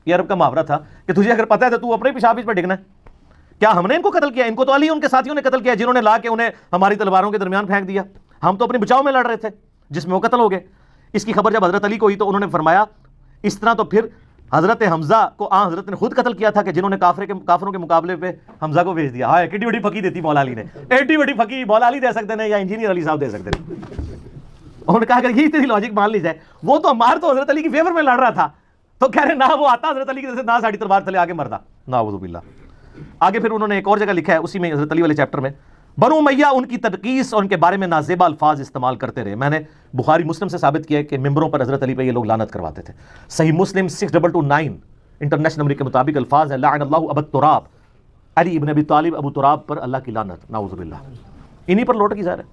یہ عرب کا محاورہ تھا کہ تجھے اگر پتہ ہے تو اپنے ہی پیشاب پہ ڈگنا ہے. کیا ہم نے ان کو قتل کیا؟ ان کو تو علی ان کے ساتھیوں نے قتل کیا جنہوں نے لا کے انہیں ہماری تلواروں کے درمیان پھینک دیا. ہم تو اپنے بچاؤ میں لڑ رہے تھے جس میں وہ قتل ہو گئے. اس کی خبر جب حضرت علی کو ہوئی تو انہوں نے فرمایا اس طرح تو پھر حضرت حمزہ کو حضرت نے خود قتل کیا تھا کہ جنہوں نے کافروں کے مقابلے پہ حمزہ کو بھیج دیا. ہائے کتنی بڑی پھکی دیتی مولا علی نے. ایڈی بڑی پھکی مولا علی دے سکتے ہیں یا انجینئر علی صاحب دے سکتے ہیں. انہوں نے کہا کہ یہ تیری لاجک مان لی جائے. وہ تو عمار تو حضرت علی کی فیور میں لڑ رہا تھا تو کہہ رہے نہ وہ آتا حضرت علی کی طرف سے نہ ساڑی تلوار تلے آگے مردا. نعوذ باللہ. آگے پھر انہوں نے ایک اور جگہ لکھا ہے اسی میں حضرت علی والے چیپٹر میں بنو امیہ ان کی تنقیص اور ان کے بارے میں نازیبا الفاظ استعمال کرتے رہے. میں نے بخاری مسلم سے ثابت کیا ہے کہ ممبروں پر حضرت علی پہ یہ لوگ لعنت کرواتے تھے. صحیح مسلم 6229 انٹرنیشنل نمبر کے مطابق الفاظ ہے لعن اللہ ابو تراب، علی ابن ابی طالب ابو تراب پر اللہ کی لعنت. نعوذ باللہ. انہی پر لوٹ کی ظاہر ہے.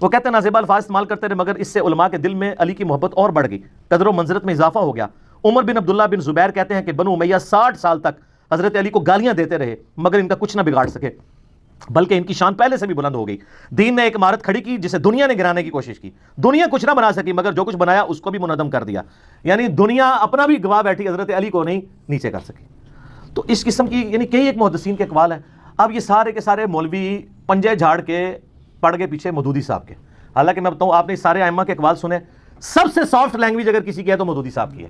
وہ کہتے ہیں نازیبا الفاظ استعمال کرتے رہے مگر اس سے علماء کے دل میں علی کی محبت اور بڑھ گئی، قدر و منزلت میں اضافہ ہو گیا. عمر بن عبداللہ بن زبیر کہتے ہیں کہ بنو امیہ 60 سال تک حضرت علی کو گالیاں دیتے رہے مگر ان کا کچھ نہ بگاڑ سکے، بلکہ ان کی شان پہلے سے بھی بلند ہو گئی. دین نے ایک عمارت کھڑی کی جسے دنیا نے گرانے کی کوشش کی. دنیا کچھ نہ بنا سکی مگر جو کچھ بنایا اس کو بھی منہدم کر دیا. یعنی دنیا اپنا بھی گواہ بیٹھی، حضرت علی کو نہیں نیچے کر سکی. تو اس قسم کی یعنی کئی ایک محدثین کے اقوال ہیں. اب یہ سارے کے سارے مولوی پنجے جھاڑ کے پڑ گئے پیچھے مودودی صاحب کے. حالانکہ میں بتاؤں آپ نے سارے ائمہ کے اقوال سنے، سب سے سافٹ لینگویج اگر کسی کی ہے تو مودودی صاحب کی ہے.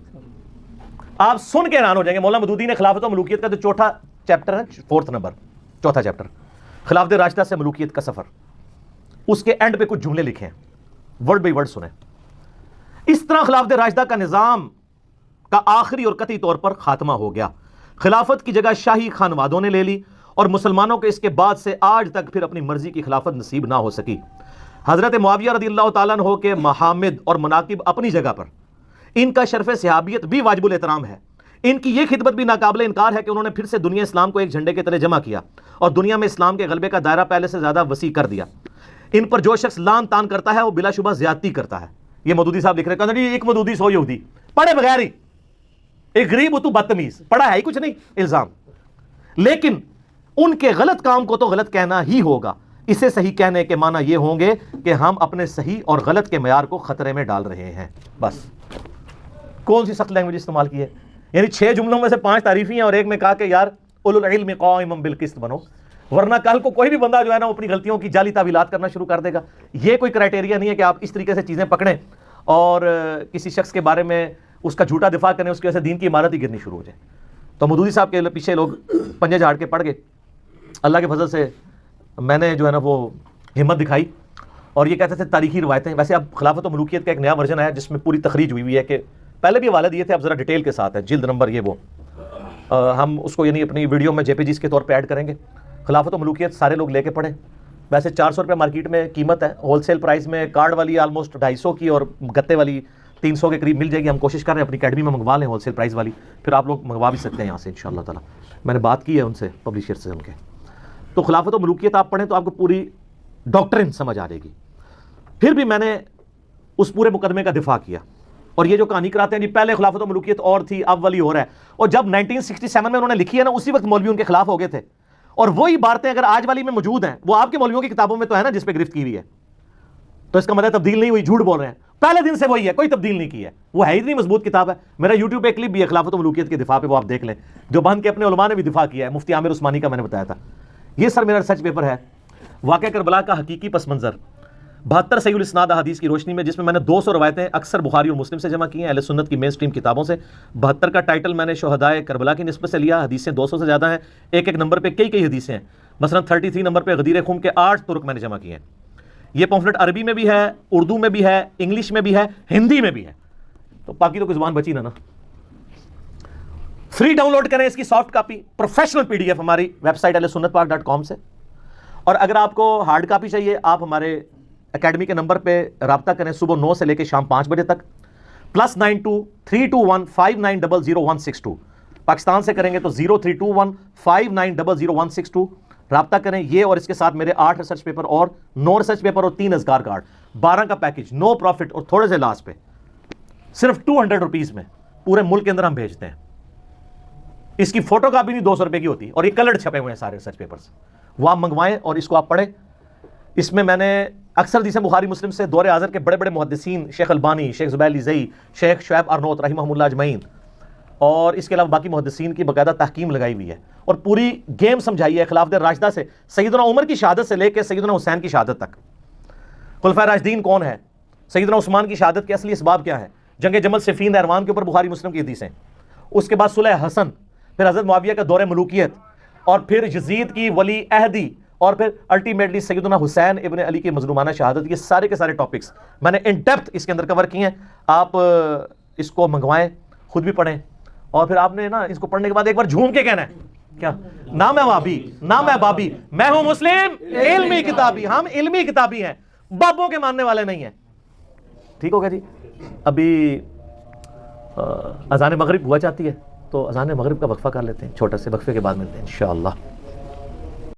آپ سن کے حیران ہو جائیں گے. مولانا مودودی نے خلافت و ملوکیت کا جو چوتھا چیپٹر ہے، 4 نمبر چوتھا چیپٹر خلافت راشدہ سے ملوکیت کا سفر، اس کے اینڈ پہ کچھ جملے لکھے ہیں، ورڈ بائی ورڈ سنیں. اس طرح خلافت راشدہ کا نظام کا آخری اور قطعی طور پر خاتمہ ہو گیا. خلافت کی جگہ شاہی خانوادوں نے لے لی اور مسلمانوں کو اس کے بعد سے آج تک پھر اپنی مرضی کی خلافت نصیب نہ ہو سکی. حضرت معاویہ رضی اللہ تعالیٰ عنہ کے محامد اور مناقب اپنی جگہ پر، ان کا شرف صحابیت بھی واجب الاحترام ہے. ان کی یہ خدمت بھی ناقابل انکار ہے کہ انہوں نے پھر سے دنیا اسلام کو ایک جھنڈے کے تلے جمع کیا اور دنیا میں اسلام کے غلبے کا دائرہ پہلے سے زیادہ وسیع کر دیا. ان پر جو شخص لان تان کرتا ہے وہ بلا شبہ زیادتی کرتا ہے. یہ مودودی صاحب لکھ رہے ہیں کہ ایک مودودی 100 یہودی پڑھے بغیر ہی، ایک غریب تو بدتمیز، پڑھا ہے ہی کچھ نہیں، الزام. لیکن ان کے غلط کام کو تو غلط کہنا ہی ہوگا. اسے صحیح کہنے کے معنی یہ ہوں گے کہ ہم اپنے صحیح اور غلط کے معیار کو خطرے میں ڈال رہے ہیں. بس کون سی سخت لینگویج استعمال کی ہے؟ یعنی 6 جملوں میں سے 5 تعریفی ہیں اور ایک میں کہا کہ یار اولو العلم قائما بالقسط بنو، ورنہ کل کو کوئی بھی بندہ جو ہے نا وہ اپنی غلطیوں کی جعلی تعویلات کرنا شروع کر دے گا. یہ کوئی کرائٹیریا نہیں ہے کہ آپ اس طریقے سے چیزیں پکڑیں اور کسی شخص کے بارے میں اس کا جھوٹا دفاع کریں، اس کی وجہ سے دین کی عمارت ہی گرنی شروع ہو جائے. تو مودودی صاحب کے پیچھے لوگ پنجے جھاڑ کے پڑ گئے. اللہ کے فضل سے میں نے جو ہے نا وہ ہمت دکھائی اور یہ کہتے تھے تاریخی روایتیں. ویسے اب خلافت و ملوکیت کا ایک نیا ورژن ہے جس میں پوری تخریج ہوئی ہے کہ پہلے بھی حوالے دیے تھے، اب ذرا ڈیٹیل کے ساتھ ہے، جلد نمبر یہ وہ. ہم اس کو یعنی اپنی ویڈیو میں JPGs کے طور پہ ایڈ کریں گے. خلافت و ملوکیت سارے لوگ لے کے پڑھیں. ویسے 400 روپے مارکیٹ میں قیمت ہے، ہول سیل پرائز میں کارڈ والی آلموسٹ 250 کی اور گتے والی 300 کے قریب مل جائے گی. ہم کوشش کر رہے ہیں اپنی اکیڈمی میں منگوا لیں ہول سیل پرائز والی، پھر آپ لوگ منگوا بھی سکتے ہیں یہاں سے انشاءاللہ تعالی. میں نے بات کی ہے ان سے، پبلشر سے ان کے. تو خلافت و ملوکیت آپ پڑھیں تو آپ کو پوری ڈاکٹرن سمجھ آ جائے گی. پھر بھی میں نے اس پورے مقدمے کا دفاع کیا. اور یہ جو کہانی کراتے ہیں جی پہلے خلافت و ملوکیت اور تھی اب والی اور ہے، اور جب 1967 میں انہوں نے لکھی ہے نا اسی وقت مولوی ان کے خلاف ہو گئے تھے. اور وہی باتیں اگر آج والی میں موجود ہیں وہ آپ کے مولویوں کی کتابوں میں تو ہے نا جس پہ گرفت کی ہوئی ہے، تو اس کا مطلب تبدیل نہیں ہوئی، جھوٹ بول رہے ہیں. پہلے دن سے وہی ہے، کوئی تبدیل نہیں کی ہے. وہ ہے اتنی مضبوط کتاب ہے. میرا یوٹیوب پہ کلپ بھی ہے خلافت و ملوکیت کے دفاع پہ، وہ آپ دیکھ لیں. جو بند کے اپنے علماء نے بھی دفاع کیا ہے، مفتی عامر عثمانی کا میں نے بتایا تھا. یہ سر میرا ریسرچ پیپر ہے، واقعہ کربلا کا حقیقی پس منظر 72 صحیح الاسناد احادیث کی روشنی میں، جس میں نے 200 روایتیں اکثر بخاری اور مسلم سے جمع کی ہیں اہل سنت کی مین سٹریم کتابوں سے. 72 کا ٹائٹل میں نے شہدائے کربلا کی نسبت سے لیا. حدیثیں 200 سے زیادہ ہیں، ایک نمبر پہ کئی حدیثیں ہیں. مثلا 33 نمبر پہ غدیر خون کے 8 طرق میں نے جمع کیے ہیں. یہ پمفلٹ عربی میں بھی ہے، اردو میں بھی ہے، انگلش میں بھی ہے، ہندی میں بھی ہے. تو باقی تو کوئی زبان بچی نا. فری ڈاؤن لوڈ کریں اس کی سافٹ کاپی، پروفیشنل PDF ہماری ویب سائٹ ahlusunnatpark.com سے. اور اگر آپ کو ہارڈ کاپی چاہیے آپ ہمارے اکیڈمی کے نمبر پہ رابطہ کریں صبح 9 سے لے کے شام 5 بجے تک، +92 321 5900 162. پاکستان سے کریں گے تو 0321 5900 162. رابطہ کریں. یہ اور اس کے ساتھ میرے 8 ریسرچ پیپر اور 9 ریسرچ پیپر اور 3 اذکار کارڈ، 12 کا پیکج، نو پروفٹ اور تھوڑے سے لاس پہ، صرف 200 روپیز میں پورے ملک کے اندر ہم بھیجتے ہیں. اس کی فوٹو کاپی بھی 200 روپے کی ہوتی ہے، اور یہ کلرڈ چھپے ہوئے ہیں سارے ریسرچ پیپرز. وہ آپ منگوائیں اور اس کو آپ پڑھیں. اس میں نے اکثر حدیث بخاری مسلم سے دور حاضر کے بڑے بڑے محدثین، شیخ البانی، شیخ زبیر الزئی، شیخ شعیب ارنوت رحمہ اللہ اجمعین، اور اس کے علاوہ باقی محدثین کی باقاعدہ تحکیم لگائی ہوئی ہے، اور پوری گیم سمجھائی ہے خلافت راشدہ سے سیدنا عمر کی شہادت سے لے کے سیدنا حسین کی شہادت تک. خلفائے راشدین کون ہے، سیدنا عثمان کی شہادت کے اصلی اسباب کیا ہے، جنگ جمل صفین نہروان کے اوپر بخاری مسلم کی حدیثیں، اس کے بعد صلح حسن، پھر حضرت معاویہ کا دور ملوکیت، اور پھر یزید کی ولی عہدی، اور پھر الٹیمیٹلی سیدنا حسین ابن علی کی مظلومانہ شہادت. یہ سارے کے سارے ٹاپکس میں نے ان ڈیپتھ اس کے اندر کور کیے ہیں. آپ اس کو منگوائیں، خود بھی پڑھیں، اور پھر آپ نے نا اس کو پڑھنے کے بعد ایک بار جھوم کے کہنا ہے کیا، نہ میں وہابی نہ میں بابی، میں ہوں مسلم علمی کتابی. ہم علمی کتابی ہیں، بابوں کے ماننے والے نہیں ہیں. ٹھیک ہوگا جی. ابھی اذان مغرب ہوا چاہتی ہے، تو اذان مغرب کا وقفہ کر لیتے ہیں، چھوٹا سے وقفے کے بعد ملتے ہیں انشاءاللہ.